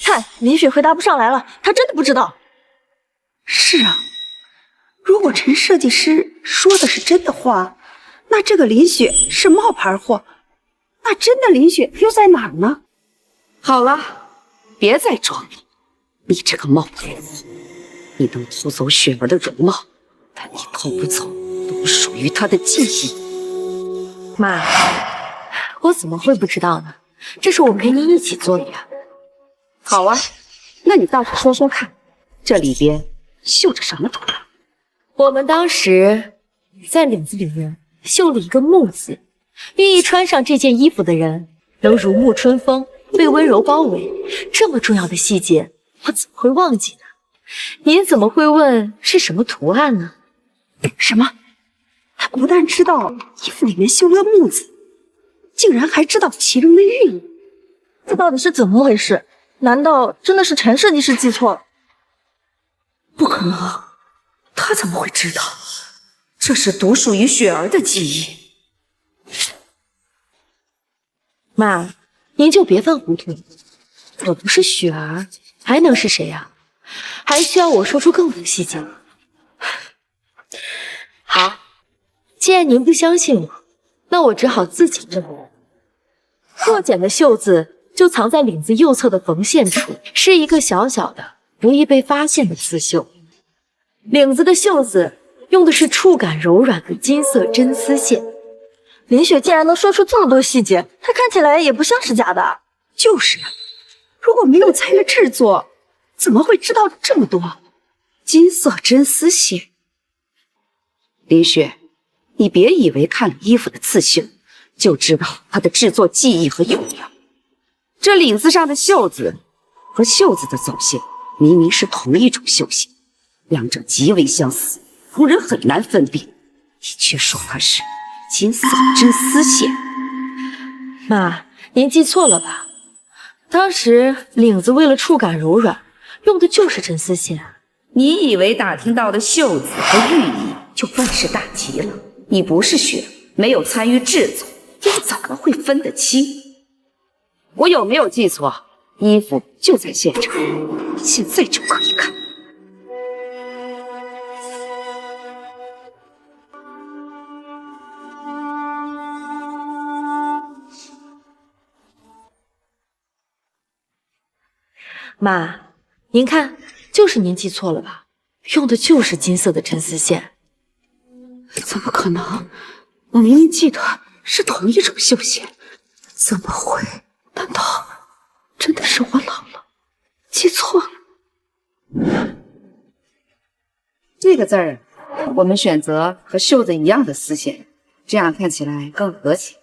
S9: 看，林雪回答不上来了，她真的不知道。
S12: 是啊，如果陈设计师说的是真的话，那这个林雪是冒牌货。那真的林雪又在哪儿呢？好了，别再装了，你这个冒牌货，你能偷走雪儿的容貌，但你偷不走不属于她的记忆。
S3: 妈，我怎么会不知道呢？这是我陪您一起做的呀。
S12: 好啊，那你倒是说说看，这里边绣着什么图案？
S3: 我们当时在领子里面绣了一个木字，寓意穿上这件衣服的人能如沐春风，被温柔包围。这么重要的细节，我怎么会忘记呢？您怎么会问是什么图案呢？
S12: 什么？他不但知道衣服里面绣了木字，竟然还知道其中的寓意。
S9: 这到底是怎么回事？难道真的是陈设计师记错了？
S12: 不可能，他怎么会知道？这是独属于雪儿的记忆。
S3: 妈，您就别犯糊涂了。我不是雪儿，还能是谁呀？还需要我说出更多细节吗？好，既然您不相信我，那我只好自己证明。破茧的袖子就藏在领子右侧的缝线处，是一个小小的、不易被发现的刺绣。领子的袖子用的是触感柔软的金色真丝线。
S9: 林雪竟然能说出这么多细节，她看起来也不像是假的。
S12: 就是啊，如果没有参与制作，怎么会知道这么多？金色真丝线。林雪，你别以为看了衣服的刺绣就知道它的制作技艺和用料。这领子上的袖子和袖子的走线明明是同一种绣线，两者极为相似，仆人很难分辨。你却说它是金色真丝线。
S3: 妈，您记错了吧？当时领子为了触感柔软，用的就是真丝线。
S12: 你以为打听到的袖子和寓意就万事大吉了？你不是雪，没有参与制作，又怎么会分得清？我有没有记错？衣服就在现场，现在就可以看。
S3: 妈，您看，就是您记错了吧？用的就是金色的真丝线。
S12: 怎么可能？我明明记得是同一种绣线，怎么会？难道真的是我老了，记错了？
S13: 这个字儿，我们选择和袖子一样的丝线，这样看起来更和气。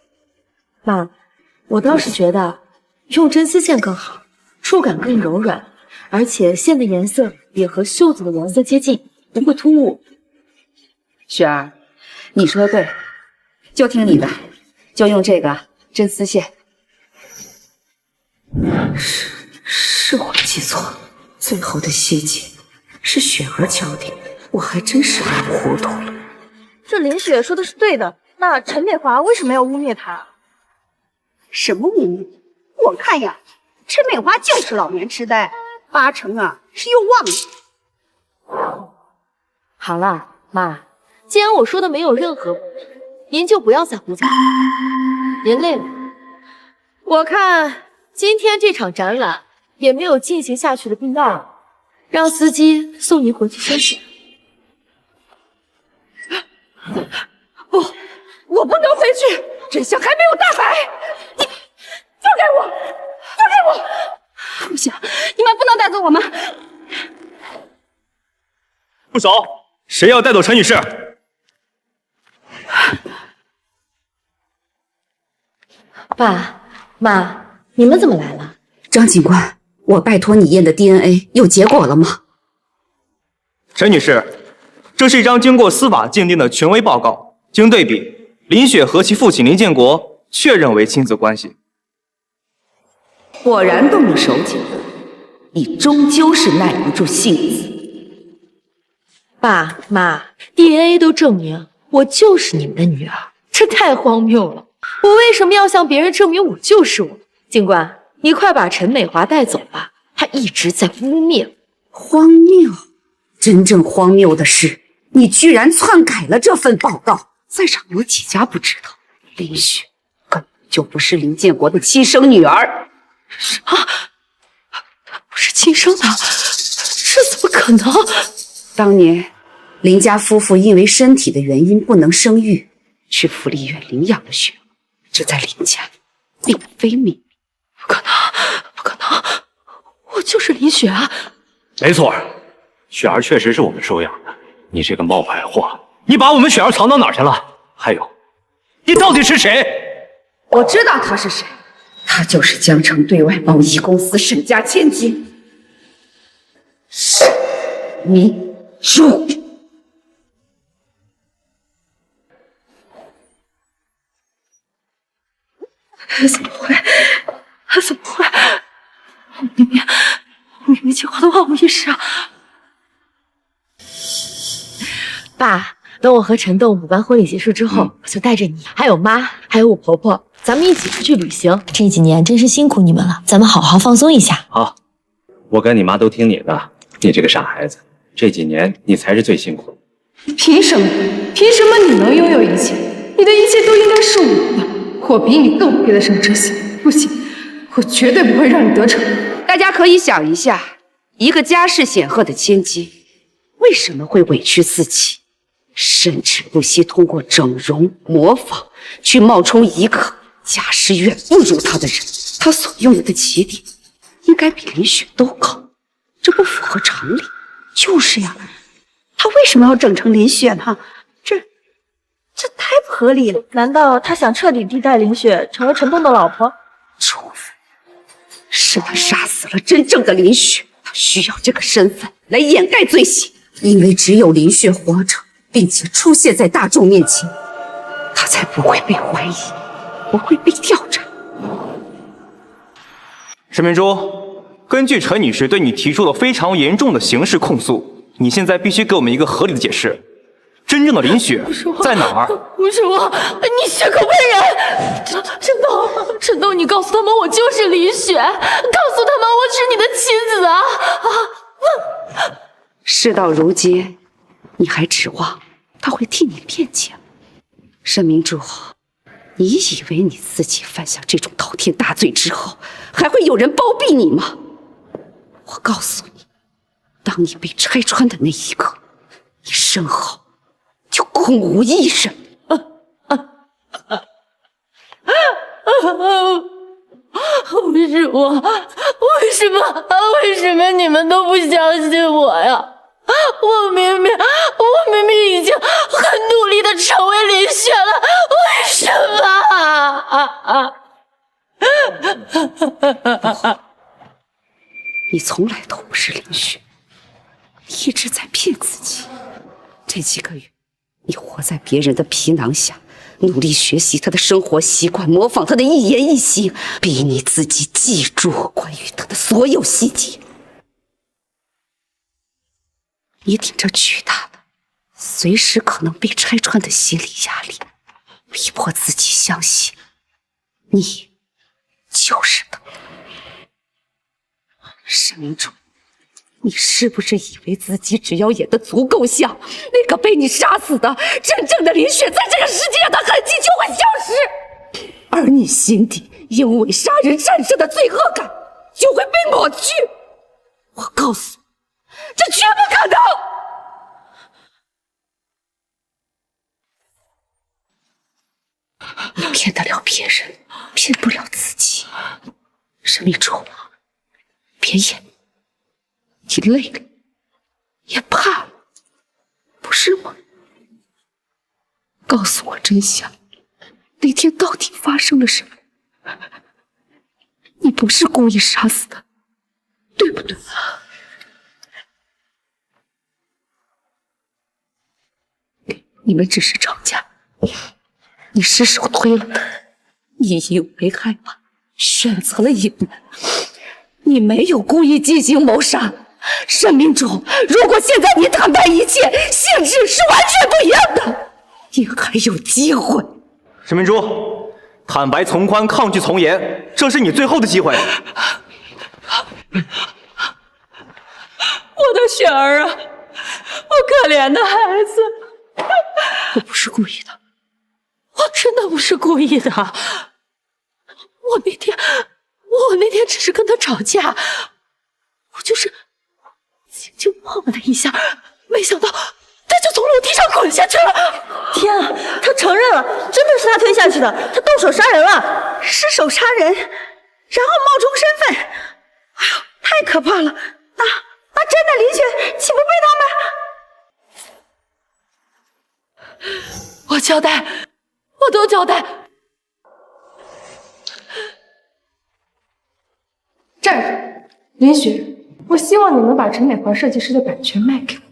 S3: 妈，我倒是觉得用真丝线更好，触感更柔软，而且线的颜色也和袖子的颜色接近，不会突兀。
S13: 雪儿，你说的对，就听你的，就用这个真丝线。
S12: 是我记错了，最后的细节是雪儿教的，我还真是来糊涂了。
S9: 这林雪说的是对的，那陈美华为什么要污蔑她？
S12: 什么污蔑？我看呀，陈美华就是老年痴呆，8成是又忘了。
S3: 好了，妈，既然我说的没有任何问题，您就不要再胡讲。您累了，我看今天这场展览也没有进行下去的必要了，让司机送您回去休息。
S1: 不，我不能回去，真相还没有大白。你放开我，放开我！
S7: 不行，你们不能带走我们。
S8: 住手！谁要带走陈女士？
S3: 爸妈，你们怎么来了？
S13: 张警官，我拜托你验的 DNA 有结果了吗？
S8: 陈女士，这是一张经过司法鉴定的权威报告，经对比，林雪和其父亲林建国确认为亲子关系。
S12: 果然动了手脚，你终究是耐不住性子。
S3: 爸妈 ，DNA 都证明我就是你们的女儿，这太荒谬了！我为什么要向别人证明我就是我？警官，你快把陈美华带走吧，她一直在污蔑。
S13: 荒谬！真正荒谬的是，你居然篡改了这份报告。在场有几家不知道，林雪根本就不是林建国的亲生女儿。
S3: 什么？她不是亲生的？这怎么可能？
S13: 当年林家夫妇因为身体的原因不能生育，去福利院领养了雪，这在林家并非秘密。
S3: 不可能，不可能！我就是林雪啊！
S11: 没错，雪儿确实是我们收养的。你这个冒牌货，你把我们雪儿藏到哪儿去了？还有，你到底是谁？
S12: 我知道他是谁，他就是江城对外贸易公司沈家千金沈明珠。
S3: 怎么会？怎么会？我明明计划的万无一失啊！爸，等我和陈栋补办婚礼结束之后，我就带着你，还有妈，还有我婆婆，咱们一起出去旅行。这几年真是辛苦你们了，咱们好好放松一下。
S11: 好，我跟你妈都听你的。你这个傻孩子，这几年你才是最辛苦的。
S1: 凭什么？凭什么你能拥有一切？你的一切都应该是我的。我比你更配得上这些。不行，我绝对不会让你得逞。
S12: 大家可以想一下，一个家世显赫的千金，为什么会委屈自己，甚至不惜通过整容、模仿，去冒充一个家世远不如他的人？他所拥有的起点，应该比林雪都高，这不符合常理。
S14: 就是呀，他为什么要整成林雪呢？这太不合理了。
S9: 难道他想彻底替代林雪成为陈栋的老婆？
S12: 除非是他杀死了真正的林雪，他需要这个身份来掩盖罪行。因为只有林雪活着，并且出现在大众面前，他才不会被怀疑，不会被调查。
S8: 沈明珠，根据陈女士对你提出了非常严重的刑事控诉，你现在必须给我们一个合理的解释。真正的林雪在哪儿？
S3: 不是我，你血口喷人！陈栋，你告诉他们我就是林雪，告诉他们我是你的妻子啊！
S12: 事到如今，你还指望他会替你辩解？沈明珠，你以为你自己犯下这种滔天大罪之后，还会有人包庇你吗？
S13: 我告诉你，当你被拆穿的那一刻，你身后就空无一人。
S3: 为什么你们都不相信我呀？我明明已经很努力的成为林雪了，为什么？
S13: 你从来都不是林雪，你一直在骗自己。这几个月，你活在别人的皮囊下，努力学习他的生活习惯，模仿他的一言一行，逼你自己记住关于他的所有细节。你顶着巨大的、随时可能被拆穿的心理压力，逼迫自己相信，你就是他。沈明珠，你是不是以为自己只要演得足够像那个被你杀死的真正的林雪，在这个世界上的痕迹就会消失，而你心底因为杀人产生的罪恶感就会被抹去？我告诉你，这绝不可能！你骗得了别人，骗不了自己。沈明珠，别演，你累了，也怕了，不是吗？告诉我真相，那天到底发生了什么？你不是故意杀死的，对不对？你们只是吵架，你失手推了他，你因为害怕选择了隐瞒，你没有故意进行谋杀。沈明珠，如果现在你坦白一切，性质是完全不一样的，你还有机会。
S8: 沈明珠，坦白从宽，抗拒从严，这是你最后的机会。
S7: 我的雪儿啊，我可怜的孩子。
S3: 我不是故意的，我真的不是故意的。我那天只是跟他吵架，我就是轻轻碰了他一下，没想到他就从楼梯上滚下去了。
S9: 天啊，他承认了，真的是他推下去的，他动手杀人了，
S14: 失手杀人，然后冒充身份，哎呦，太可怕了！那真的林雪岂不被他们？
S3: 我交代，我都交代。
S2: 站住！林雪，我希望你能把陈美华设计师的版权卖给我。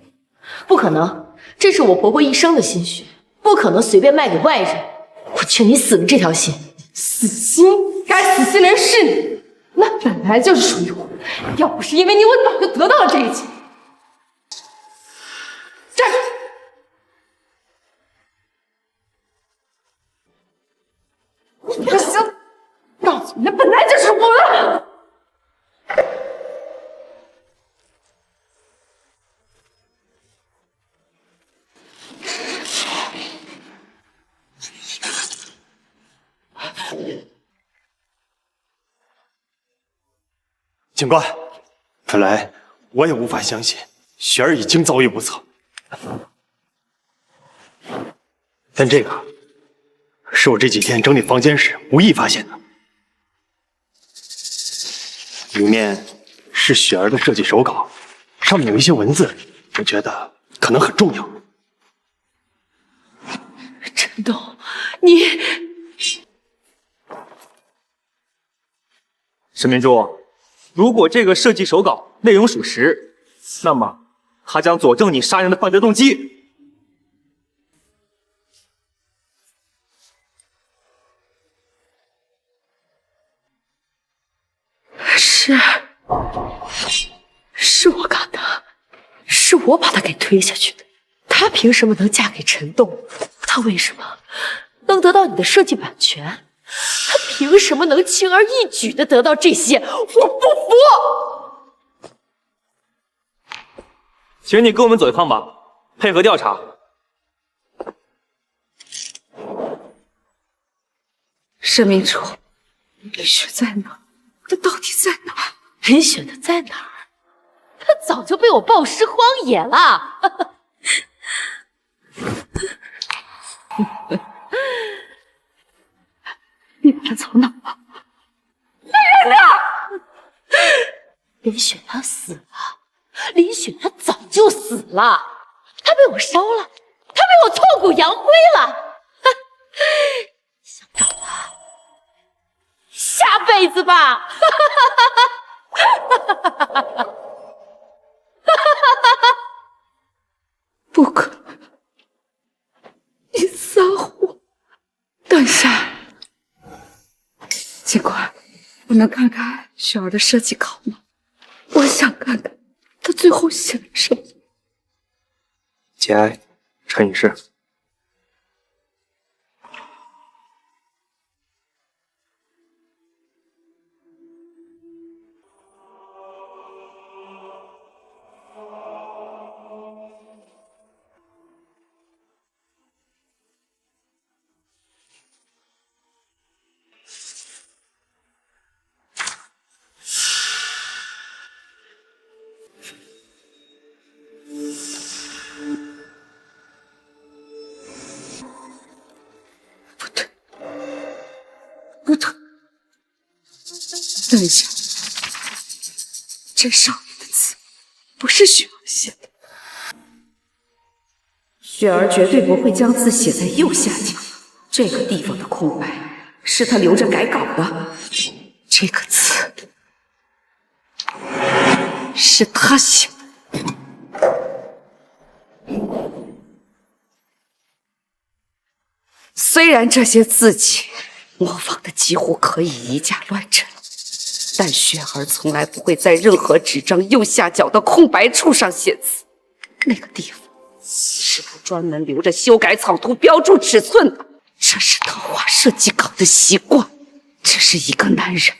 S3: 不可能，这是我婆婆一生的心血，不可能随便卖给外人。我劝你死了这条心。
S2: 死心？该死心的人是你，那本来就是属于我。要不是因为你，我早就得到了这一切。站住！你不行！告诉你，那本来就是我的。
S8: 警官，本来我也无法相信雪儿已经遭遇不测，但这个是我这几天整理房间时无意发现的，里面是雪儿的设计手稿，上面有一些文字，我觉得可能很重要。
S3: 陈东，你……
S8: 沈明珠，如果这个设计手稿内容属实，那么它将佐证你杀人的犯罪动机。
S3: 是我干的，是我把他给推下去的。他凭什么能嫁给陈栋？他为什么能得到你的设计版权？他凭什么能轻而易举的得到这些？我不服！
S8: 请你跟我们走一趟吧，配合调查。
S13: 沈明珠，林雪在哪？她到底在哪？
S3: 林雪的在哪儿？早就被我暴尸荒野了。
S1: 女人走哪了？
S3: 来人呐！林雪她死了，林雪她早就死了，她被我烧了，她被我挫骨扬灰了。想找她，下辈子吧。
S1: 不可能！你撒谎！等一下，警官，我能看看雪儿的设计稿吗？我想看看她最后写了什么。
S8: 节哀，陈女士。
S1: 不对，等一下，这上面的字不是雪儿写的。
S13: 雪儿绝对不会将字写在右下角，这个地方的空白是她留着改稿的。这个字是她写的。虽然这些字迹模仿的几乎可以以假乱真，但雪儿从来不会在任何纸张右下角的空白处上写字，那个地方是他专门留着修改草图标注尺寸的，这是他画设计稿的习惯。这是一个男人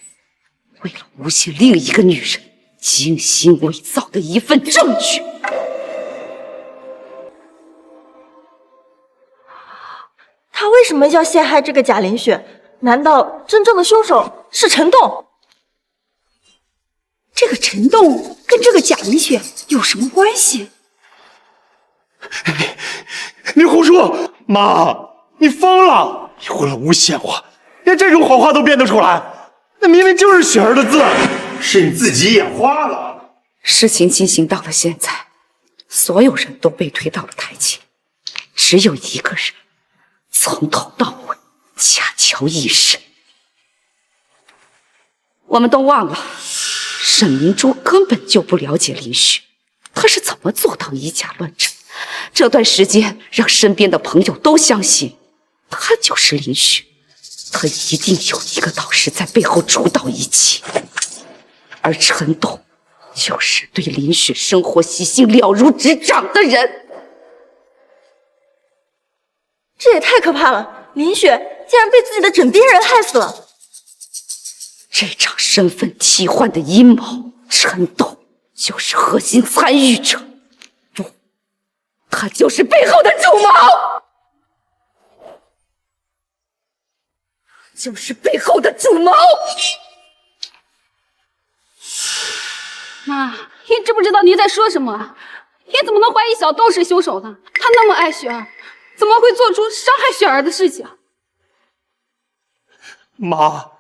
S13: 为了诬陷另一个女人精心伪造的一份证据。
S9: 他为什么要陷害这个贾林雪？难道真正的凶手是陈栋？
S12: 这个陈栋跟这个贾林雪有什么关系？
S8: 你胡说！妈，你疯了！你为了诬陷我，连这种谎话都编得出来？那明明就是雪儿的字，是你自己眼花了。
S13: 事情进行到了现在，所有人都被推到了台前，只有一个人从头到尾恰巧一身。我们都忘了，沈明珠根本就不了解林雪，她是怎么做到以假乱真？这段时间让身边的朋友都相信她就是林雪，她一定有一个导师在背后主导一切，而陈栋就是对林雪生活习性了如指掌的人。
S9: 这也太可怕了！林雪竟然被自己的枕边人害死了。
S13: 这场身份替换的阴谋，陈栋就是核心参与者，不，他就是背后的主谋，就是背后的主谋。
S7: 妈，你知不知道你在说什么？你怎么能怀疑小豆是凶手呢？他那么爱雪儿，怎么会做出伤害雪儿的事情？
S8: 妈，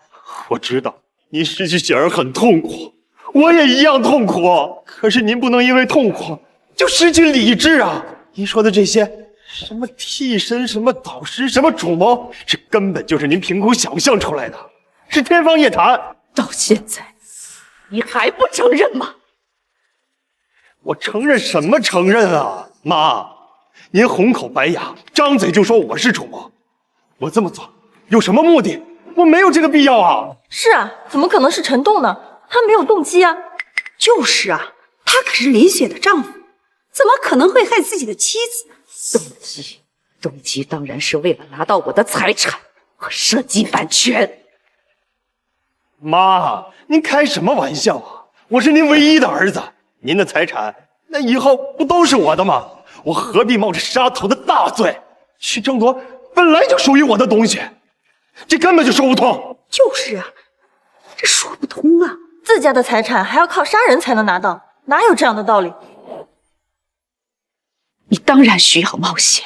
S8: 我知道您失去雪儿很痛苦，我也一样痛苦。可是您不能因为痛苦就失去理智啊！您说的这些什么替身、什么导师、什么主谋，这根本就是您凭空想象出来的，是天方夜谭。
S13: 到现在，你还不承认吗？
S8: 我承认什么承认啊，妈！您红口白牙，张嘴就说我是主谋，我这么做有什么目的？我没有这个必要啊！
S9: 是啊，怎么可能是陈栋呢？他没有动机啊！
S12: 就是啊，他可是林雪的丈夫，怎么可能会害自己的妻子？
S13: 动机当然是为了拿到我的财产和设计版权。
S8: 妈，您开什么玩笑啊！我是您唯一的儿子，您的财产那以后不都是我的吗？我何必冒着杀头的大罪去争夺本来就属于我的东西？这根本就说不通。
S12: 就是啊，这说不通啊！
S9: 自家的财产还要靠杀人才能拿到，哪有这样的道理？
S13: 你当然需要冒险，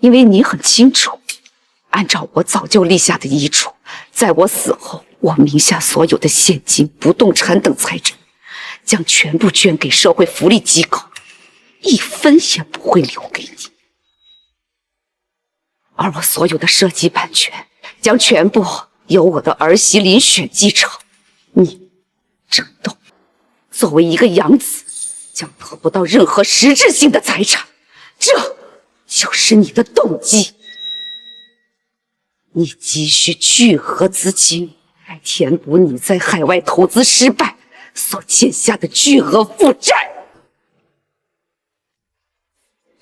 S13: 因为你很清楚，按照我早就立下的遗嘱，在我死后，我名下所有的现金、不动产等财产，将全部捐给社会福利机构，一分也不会留给你。而我所有的设计版权，将全部由我的儿媳林雪继承。你，郑东，作为一个养子，将得不到任何实质性的财产。这就是你的动机。你急需巨额资金来填补你在海外投资失败所欠下的巨额负债。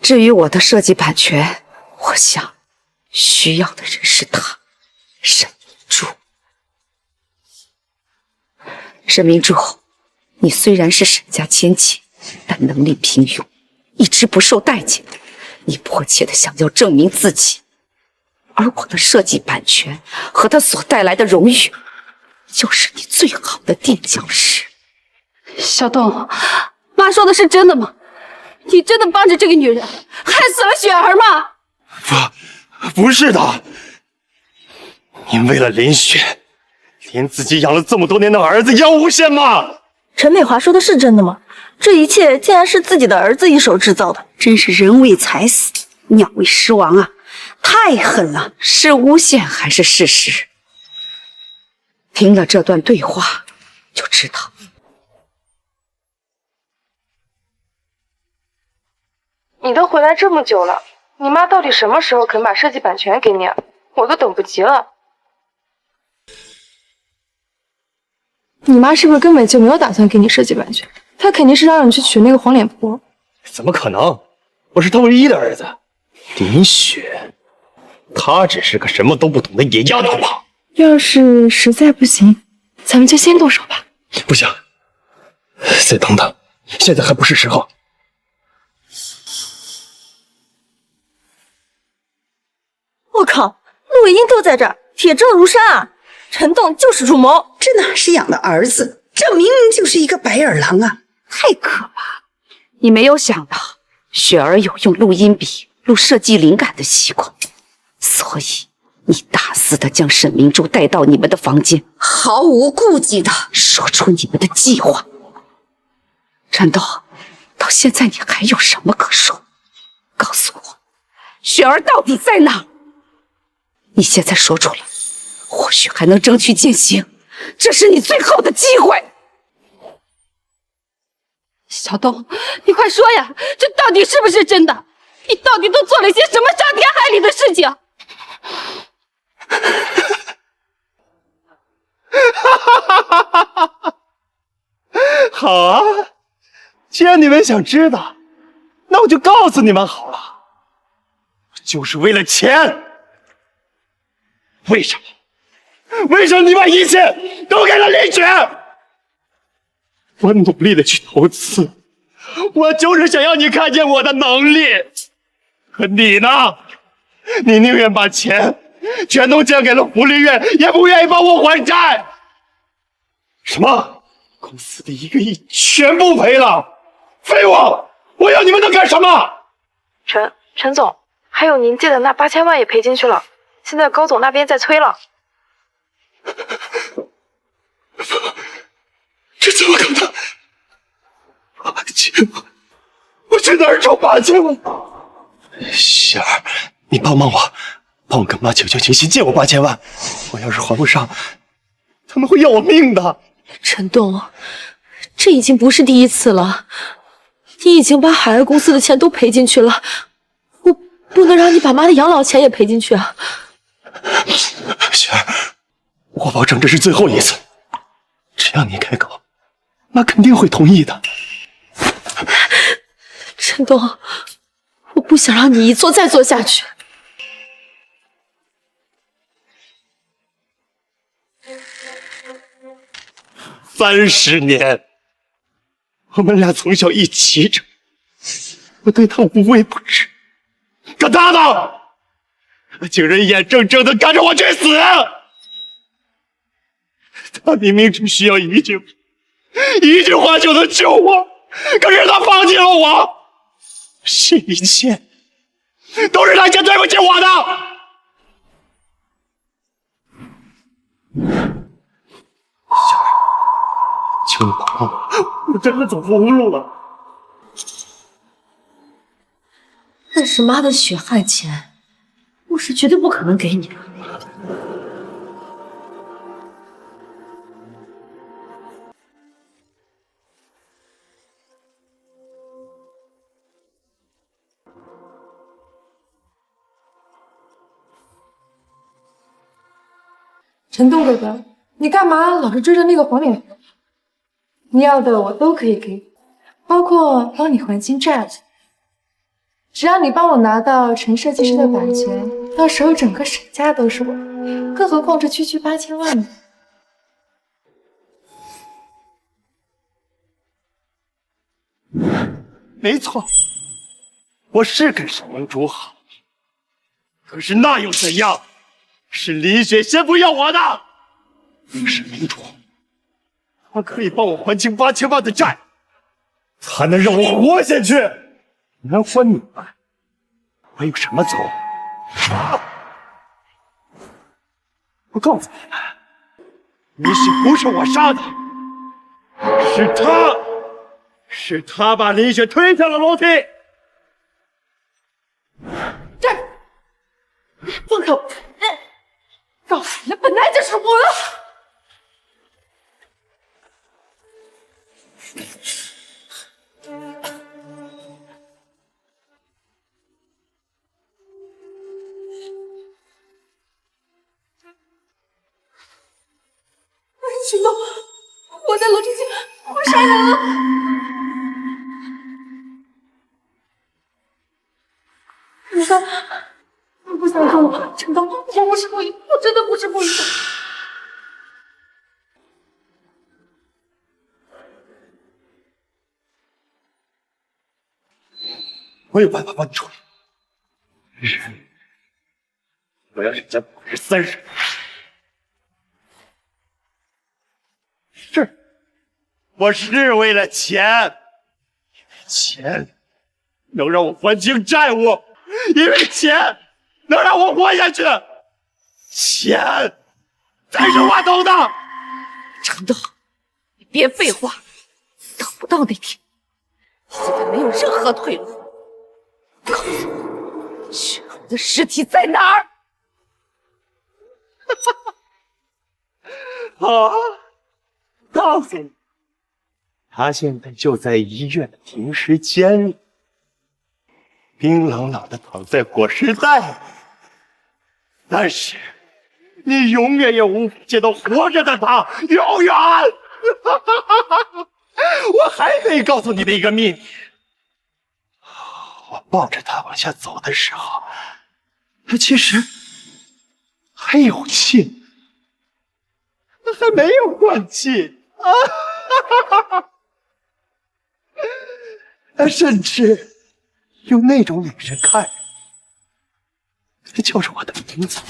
S13: 至于我的设计版权，我想需要的人是他，沈明珠。沈明珠，你虽然是沈家千金，但能力平庸，一直不受待见。你迫切地想要证明自己，而我的设计版权和它所带来的荣誉，就是你最好的垫脚石。
S7: 小东，妈说的是真的吗？你真的帮着这个女人害死了雪儿吗？
S8: 不是的，您为了林雪，连自己养了这么多年的儿子也要诬陷吗？
S9: 陈美华说的是真的吗？这一切竟然是自己的儿子一手制造的，
S12: 真是人为财死，鸟为食亡啊！太狠了，
S13: 是诬陷还是事实？听了这段对话就知道。
S15: 你都回来这么久了，你妈到底什么时候肯把设计版权给你啊？我都等不及了。你妈是不是根本就没有打算给你设计版权？她肯定是让你去娶那个黄脸婆。
S8: 怎么可能？我是他唯一的儿子，林雪，她只是个什么都不懂的野丫头吧？
S15: 要是实在不行，咱们就先动手吧。
S8: 不行，再等等，现在还不是时候。
S9: 我靠，录音都在这儿，铁证如山啊！陈栋就是主谋，
S12: 这哪是养的儿子，这明明就是一个白眼狼啊！太可怕！
S13: 你没有想到，雪儿有用录音笔录设计灵感的习惯，所以你大肆的将沈明珠带到你们的房间，
S12: 毫无顾忌的
S13: 说出你们的计划。陈栋，到现在你还有什么可说？告诉我，雪儿到底在哪？你现在说出来，或许还能争取减刑，这是你最后的机会。
S7: 小东，你快说呀，这到底是不是真的？你到底都做了些什么伤天害理的事情？
S8: 好啊，既然你们想知道，那我就告诉你们好了，就是为了钱。为什么？为什么你把一切都给了林雪？我努力的去投资，我就是想要你看见我的能力。可你呢？你宁愿把钱全都捐给了福利院，也不愿意帮我还债。什么？公司的1个亿全部赔了？废物！我要你们能干什么？
S15: 陈总，还有您借的那8000万也赔进去了，现在高总那边在催了。
S8: 这怎么可能？8000万，我去哪儿找8000万？雪儿，你帮帮我，帮我跟妈求求情，先借我8000万。我要是还不上，他们会要我命的。
S3: 陈栋，这已经不是第一次了，你已经把海外公司的钱都赔进去了，我不能让你把妈的养老钱也赔进去啊！
S8: 雪儿，我保证这是最后一次，只要你开口，妈肯定会同意的。
S3: 陈栋，我不想让你一做再做下去。
S8: 30年，我们俩从小一起长，我对他无微不至。可他呢？他竟然眼睁睁地看着我去死！他明明只需要一句话就能救我，可是他放弃了我，这一切都是他先对不起我的。小儿，求你帮帮我，我真的走投无路了。
S3: 那是妈的血汗钱，我是绝对不可能给你的。
S15: 陈栋哥哥，你干嘛老是追着那个黄脸婆？你要的我都可以给你，包括帮你还清债子。只要你帮我拿到陈设计师的版权，到时候整个沈家都是我的。更何况这区区8000万呢？
S8: 没错，我是跟沈明珠好，可是那又怎样？是林雪先不要我的。沈明珠，他可以帮我还清8000万的债，他能让我活下去。能还你们，我有什么错？我告诉你们，林雪不是我杀的，是他把林雪推下了楼梯。
S15: 放开我！告诉你，本来就是我的。陈东，我在罗之间，我杀人了。你干嘛？你不想说我？陈东，我不是故意，我真的不是故意的。
S8: 我有办法帮你处理。我要沈家30人。我是为了钱，钱能让我还清债务，因为钱能让我活下去，钱才是我懂的。
S3: 陈东，你别废话，等不到那天，现在没有任何退路。告诉我，雪儿的尸体在哪儿？
S8: 好，告诉你。他现在就在医院的停尸间里，冰冷冷的躺在裹尸袋里。但是，你永远也无法见到活着的他，永远。我还可以告诉你的一个秘密：我抱着他往下走的时候，他其实还有气，他还没有断气。他甚至用那种眼神看着我，他叫着我的名字。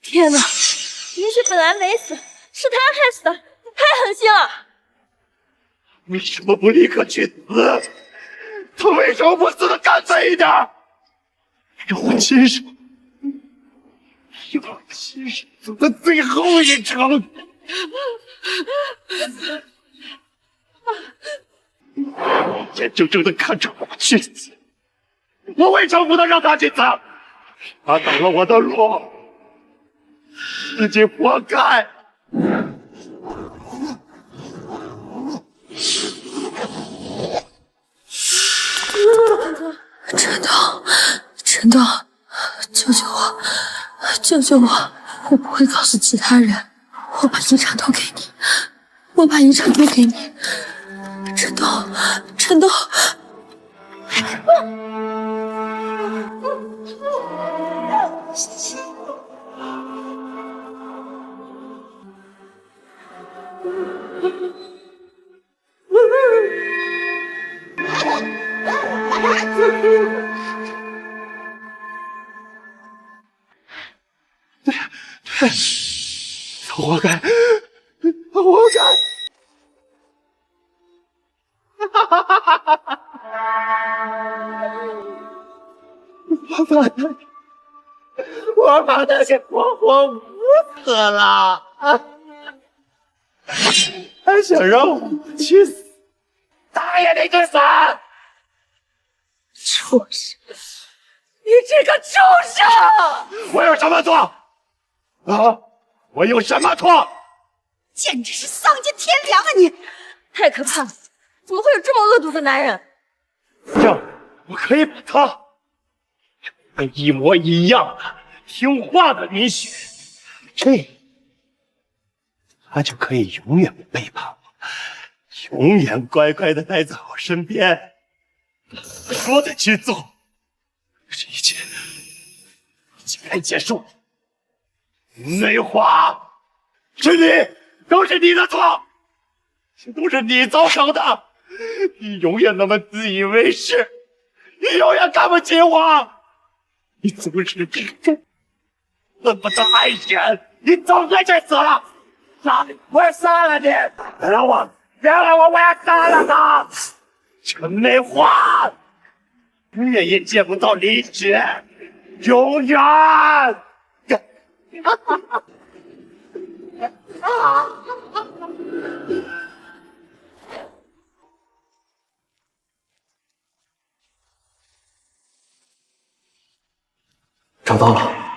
S9: 天哪，林雪本来没死，是他害死的，太狠心了！
S8: 为什么不立刻去死？他为什么不死得干脆一点？让我亲手走到最后一程。眼睁睁地看着我去死，我为什么不能让他去死？他挡了我的路，自己活该。
S4: 陈东，救救我，救救我！我不会告诉其他人，我把遗产都给你，我把遗产都给你。陈东，
S8: 对，他活该，他活该。我把他给活活捂死了，还想让我去死，他也得去死！
S1: 畜生！你这个畜生！
S8: 我有什么错？啊！我有什么错？
S14: 简直是丧尽天良啊你！
S9: 太可怕了！怎么会有这么恶毒的男人？
S8: 这样，我可以把他一模一样的听话的允许，这样他就可以永远不背叛我，永远乖乖的待在我身边，说的去做。这一切就该结束。内华，是你，都是你的错，这都是你造成的。你永远那么自以为是，你永远看不起我，你总是恨不得爱人，你早该去死了！我要杀了你！别让我，我要杀了他！陈内华，你也见不到李雪，永远！
S10: 找到了。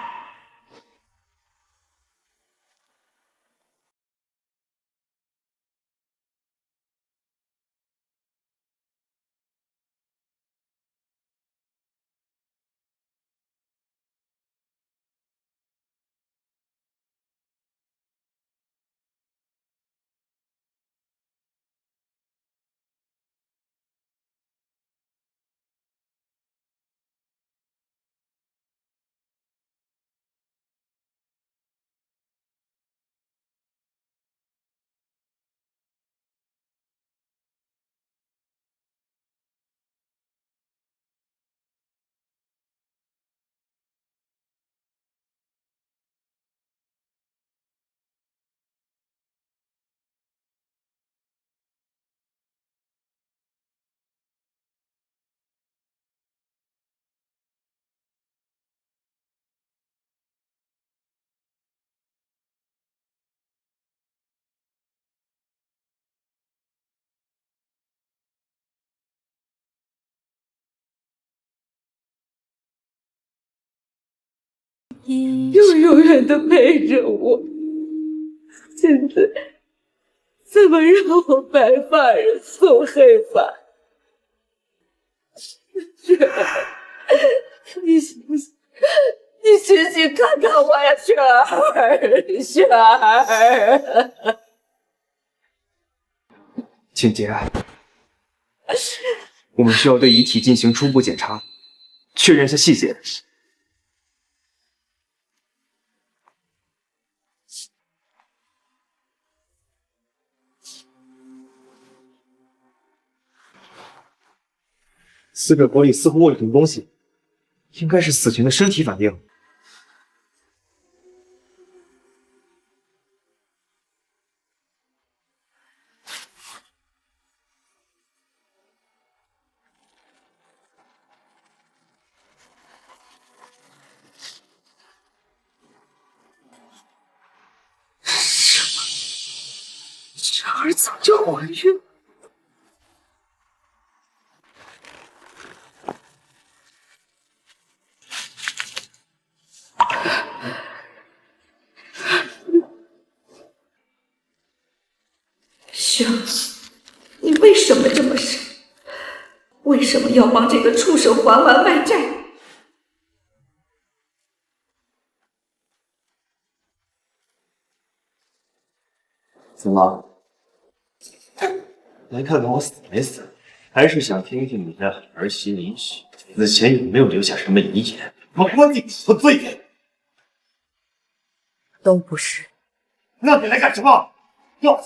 S1: 又永远的陪着我，现在怎么让我白发人送黑发？雪儿，你醒醒，你醒醒看看我呀，雪儿，雪儿。
S16: 请节哀，我们需要对遗体进行初步检查，确认一下细节。
S8: 死者口里似乎握着什么东西，应该是死前的身体反应。
S1: 这儿早就怀孕了。雪儿，你为什么这么傻？为什么要帮这个畜生还完外债？
S8: 怎么来看看我死没死，还是想听听你的儿媳林许死前有没有留下什么遗言，把我定死罪？
S13: 都不是。
S8: 那你来干什么？要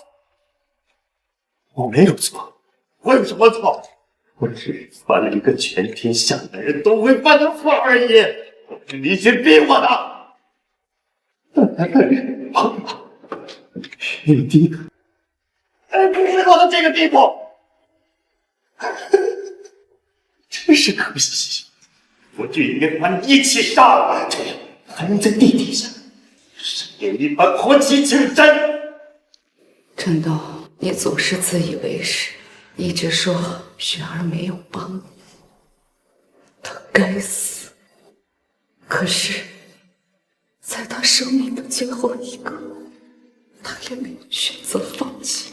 S8: 我没有错，我有什么错？我只是犯了一个全天下男人都会犯的错而已。是李雪逼我的，但那个人胖了，血滴的，还不是到了这个地步。真是可惜，我就应该把你一起杀了，这样还能在地底下上演一番婆媳情深。
S13: 陈东，你总是自以为是，一直说雪儿没有帮你，她该死。可是，在她生命的最后一刻，她也没有选择放弃。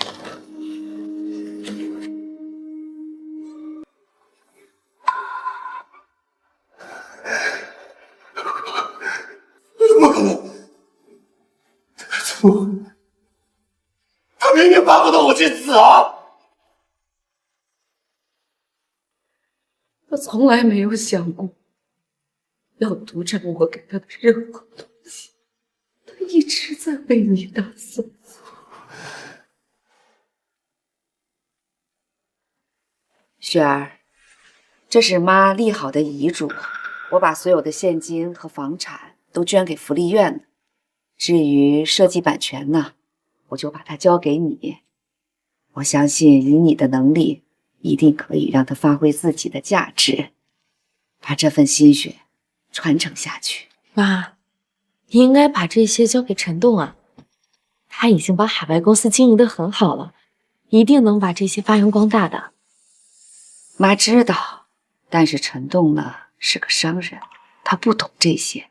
S8: 怎么可能？怎么会？他明明巴不得我去死啊！
S13: 他从来没有想过要独占我给他的任何东西，他一直在为你打算。雪儿，这是妈立好的遗嘱，我把所有的现金和房产都捐给福利院了。至于设计版权呢，我就把它交给你。我相信以你的能力，一定可以让它发挥自己的价值，把这份心血传承下去。
S3: 妈，你应该把这些交给陈栋啊，他已经把海外公司经营得很好了，一定能把这些发扬光大的。
S13: 妈知道，但是陈栋呢是个商人，他不懂这些。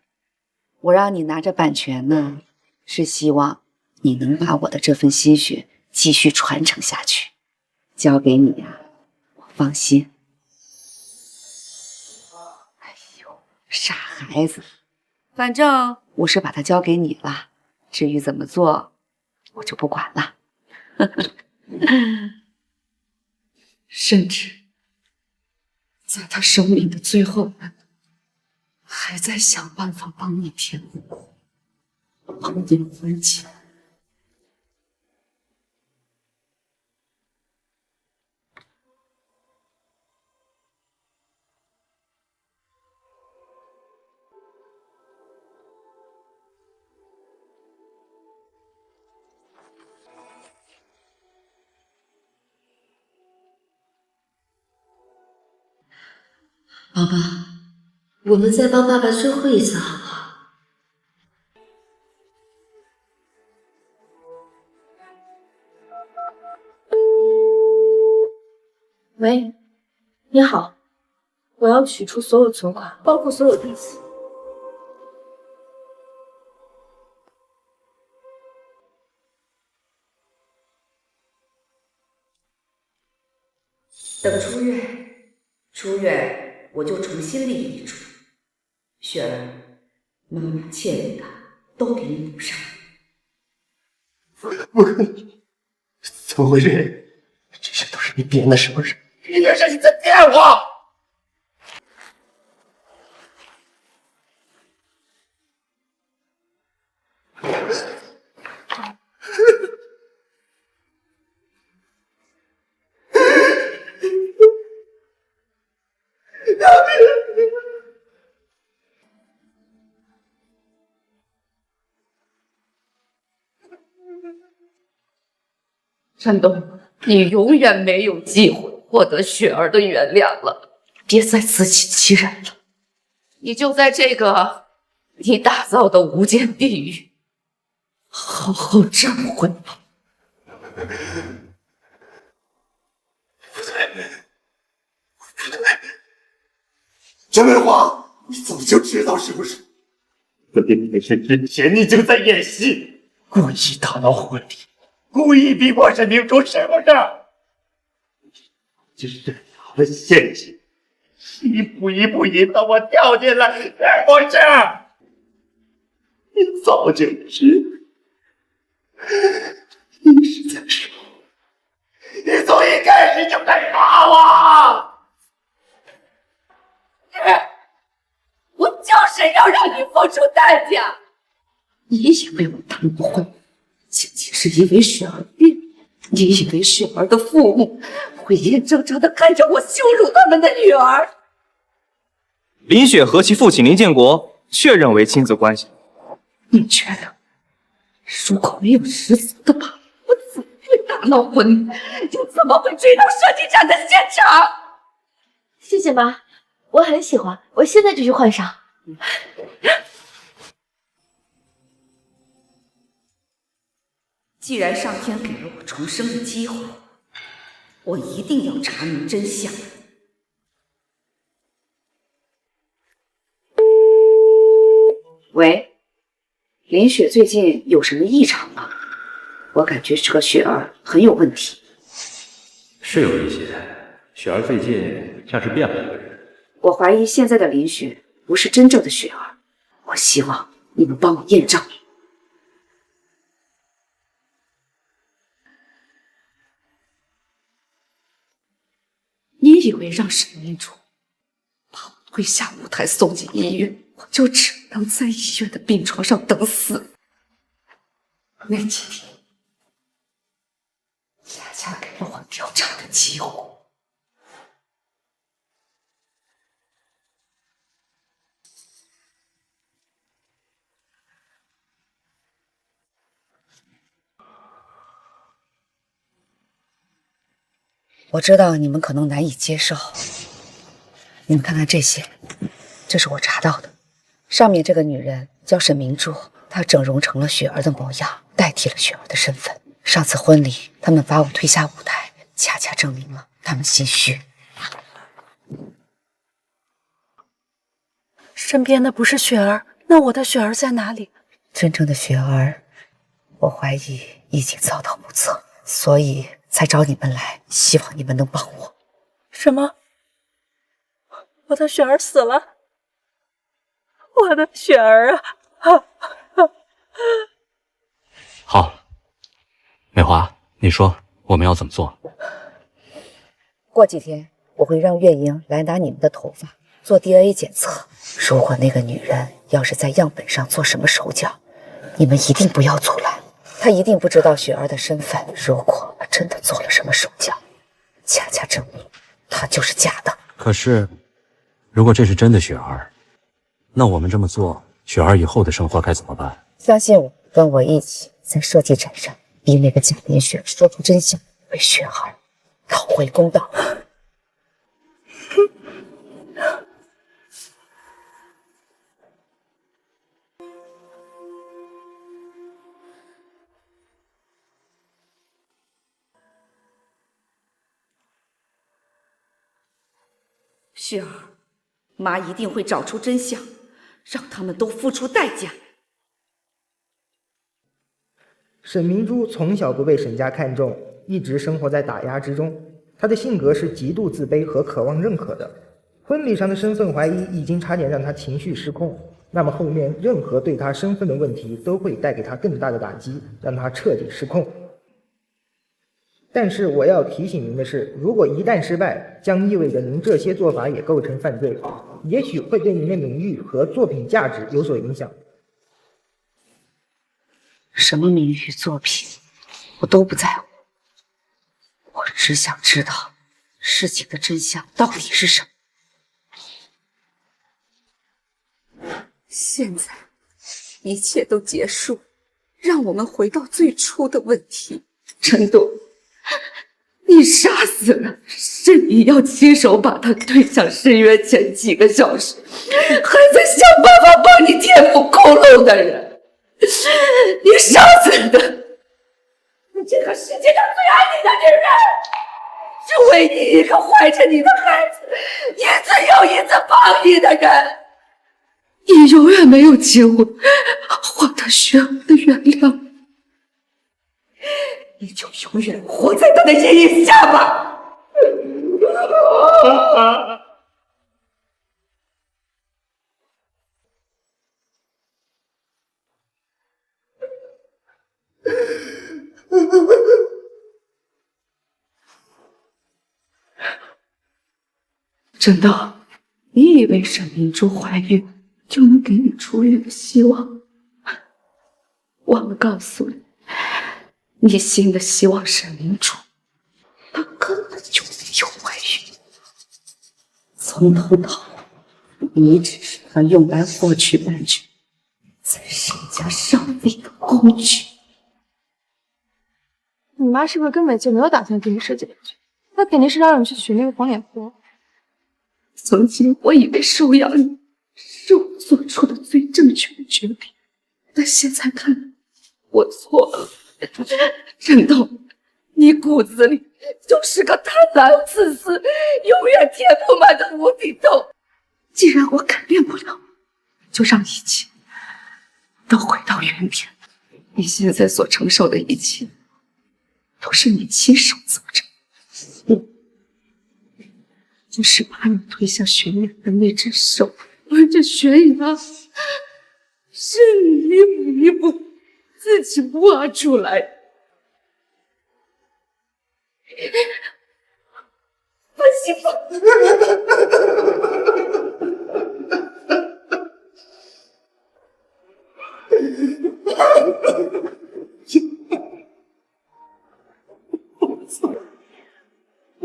S13: 我让你拿着版权呢，是希望你能把我的这份心血继续传承下去。交给你呀，我放心。哎呦，傻孩子，反正我是把它交给你了，至于怎么做，我就不管了。甚至在他生命的最后，还在想办法帮你填补，帮你还钱。
S3: 宝宝，我们再帮爸爸最后一次好不好？喂，你好，我要取出所有存款，包括所有利息。
S13: 等出院我就重新立遗嘱。雪儿，妈妈欠你的都给你补上。
S8: 不可能！怎么回事？这些都是你编的，是不是？一定是你在骗我！
S13: 陈东，你永远没有机会获得雪儿的原谅了，别再自欺欺人了。你就在这个你打造的无间地狱，好好站稳吧。
S8: 不对，不对，陈美华，你早就知道是不是？婚礼开始之前，你就在演戏，故意打闹婚礼。故意逼迫沈明珠，是不是？就是设好了陷阱，一步一步引导我跳进来，是不是？你早就知道，你是在说，你从一开始就该杀我！
S13: 我就是要让你付出代价。你以为我当不会？仅仅是因为雪儿病，你以为雪儿的父母会眼睁睁地看着我羞辱他们的女儿？
S16: 林雪和其父亲林建国确认为亲子关系。
S13: 你确认？如果没有十足的把握，我怎么会答
S7: 打闹婚礼，又怎么会追到射击战的现场？
S3: 谢谢妈，我很喜欢，我现在就去换上。
S13: 既然上天给了我重生的机会，我一定要查明真相。喂，林雪最近有什么异常吗？我感觉这个雪儿很有问题。
S11: 是有一些，雪儿最近像是变了一个人。
S13: 我怀疑现在的林雪不是真正的雪儿，我希望你们帮我验证。你以为让沈明珠把我推下舞台送进医院，我就只能在医院的病床上等死？那几天恰恰给了我调查的机会。我知道你们可能难以接受，你们看看这些，这是我查到的。上面这个女人叫沈明珠，她整容成了雪儿的模样，代替了雪儿的身份。上次婚礼，他们把我推下舞台，恰恰证明了他们心虚。
S9: 身边的不是雪儿，那我的雪儿在哪里？
S13: 真正的雪儿，我怀疑已经遭到不测，所以才找你们来，希望你们能帮我。
S9: 什么？我的雪儿死了？我的雪儿啊！
S10: 好，美华，你说我们要怎么做？
S13: 过几天我会让月莹来拿你们的头发做 DNA 检测。如果那个女人要是在样本上做什么手脚，你们一定不要阻拦。她一定不知道雪儿的身份。如果她真的做了什么手脚，恰恰证明她就是假的。
S10: 可是，如果这是真的雪儿，那我们这么做，雪儿以后的生活该怎么办？
S13: 相信我，跟我一起在设计展上逼那个假林雪说出真相，为雪儿讨回公道。雪儿，妈一定会找出真相，让他们都付出代价。
S17: 沈明珠从小不被沈家看重，一直生活在打压之中。她的性格是极度自卑和渴望认可的。婚礼上的身份怀疑已经差点让她情绪失控，那么后面任何对她身份的问题都会带给她更大的打击，让她彻底失控。但是我要提醒您的是，如果一旦失败，将意味着您这些做法也构成犯罪，也许会对您的名誉和作品价值有所影响。
S13: 什么名誉作品，我都不在乎。我只想知道事情的真相到底是什么。现在一切都结束，让我们回到最初的问题。陈朵，你杀死了是你要亲手把他推向深渊前几个小时，还在想办法帮你填补窟窿的人。你杀死的是这个世界上最爱你的女人，是唯一一个怀着你的孩子一次又一次帮你的人。你永远没有机会获得雪儿的原谅，你就永远活在他的阴影下吧。真的，你以为沈明珠怀孕就能给你出院的希望？忘了告诉你，你新的希望沈明珠，她根本就没有怀孕，从头到尾，你只是她用来获取版权，在沈家上位的工具。
S15: 你妈是不是根本就没有打算给你设计面具？她肯定是让你去娶那个黄脸婆。
S7: 曾经我以为收养你是我做出的最正确的决定，但现在看来我错了。陈东，你骨子里就是个贪婪、自私、永远填不满的无底洞。既然我改变不了，就让一切都回到原点。你现在所承受的一切，都是你亲手造成的。就是把你推向悬崖的那只手，而这悬崖是你一步一步自己挖出来的。范西风，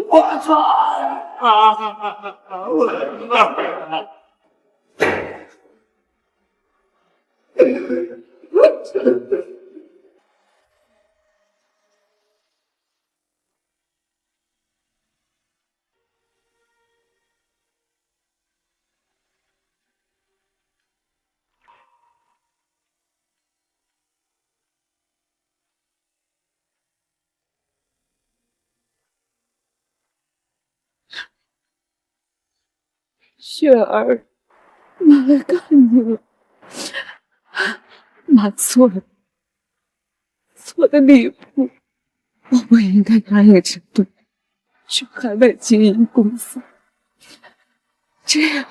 S6: 我操！
S7: 雪儿，妈来看你了。妈错了，错的离谱。我不应该答应陈顿去海外经营公司，这样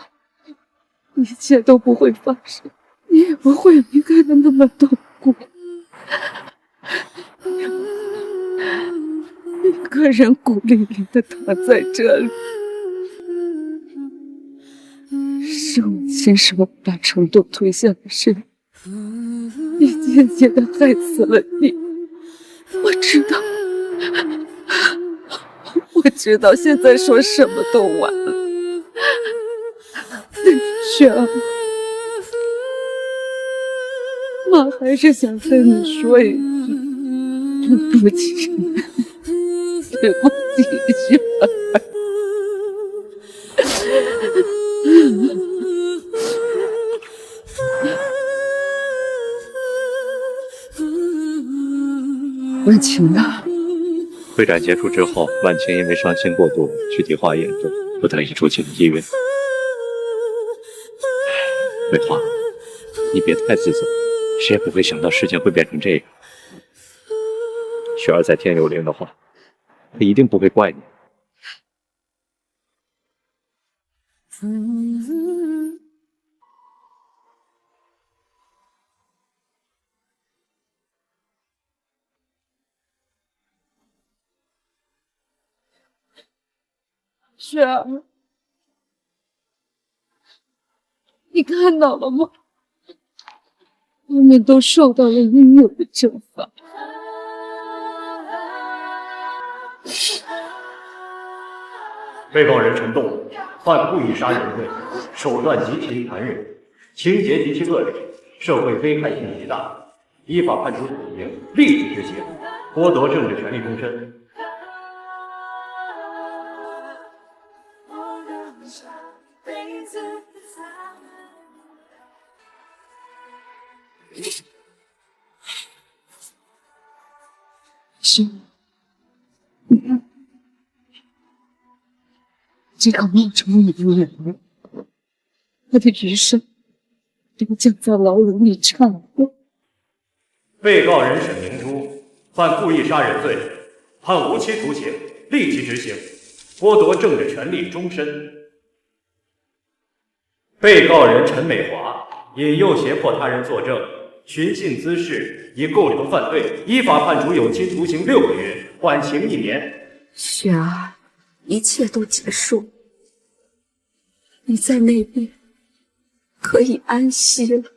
S7: 一切都不会发生，你也不会离开的那么痛苦。一个人孤零零的躺在这里。是我亲手把程度推向了身，也间接的害死了你。我知道，现在说什么都晚了。雪儿，妈还是想跟你说一句，对不起，对不起，雪儿。婉晴呢？
S11: 会展结束之后，婉晴因为伤心过度，躯体化严重，不得已住进了医院。美华，你别太自责，谁也不会想到事情会变成这样。雪儿在天有灵的话，她一定不会怪你。
S7: 雪儿，你看到了吗？他们都受到了应有的惩罚。
S8: 被告人陈栋犯故意杀人罪，手段极其残忍，情节极其恶劣，社会危害性极大，依法判处死刑，立即执行，剥夺政治权利终身。
S7: 是，你看，这个冒充你的人，他的余生都将在牢笼里畅过。
S8: 被告人沈明珠犯故意杀人罪，判无期徒刑，立即执行，剥夺政治权利终身。被告人陈美华引诱胁迫他人作证，寻衅滋事，以构成犯罪，依法判处有期徒刑6个月，缓刑1年。
S13: 雪儿，一切都结束，你在那边可以安息了。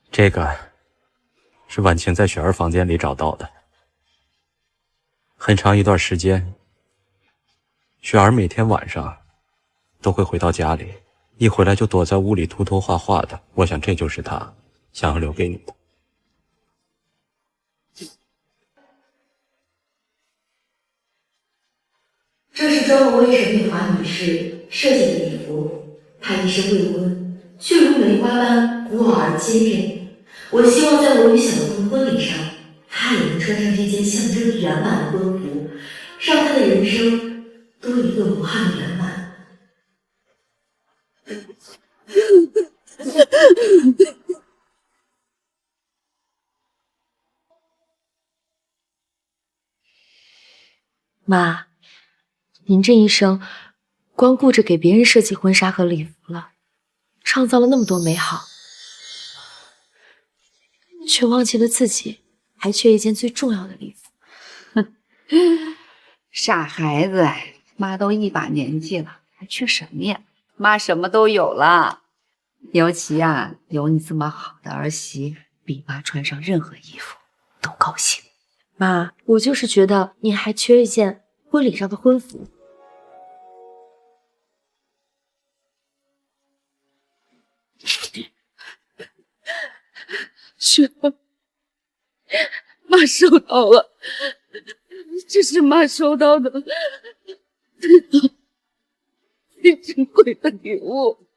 S10: 这个是婉晴在雪儿房间里找到的。很长一段时间，雪儿每天晚上都会回到家里，一回来就躲在屋里涂涂画画的。我想这就是他想要留给你的。
S3: 这是周罗威沈美华女士设计的礼服，她一生未婚，却如梅花般古老而坚韧。我希望在我与小东的婚礼上，她也能穿上这件象征圆满的婚服，让她的人生多一个无憾的圆满。妈，您这一生光顾着给别人设计婚纱和礼服了，创造了那么多美好，却忘记了自己还缺一件最重要的礼服。
S13: 傻孩子，妈都一把年纪了，还缺什么呀？妈什么都有了，尤其啊，有你这么好的儿媳，比妈穿上任何衣服都高兴。
S3: 妈，我就是觉得你还缺一件婚礼上的婚服。
S7: 雪儿，妈收到了，这是妈收到的最珍贵的礼物。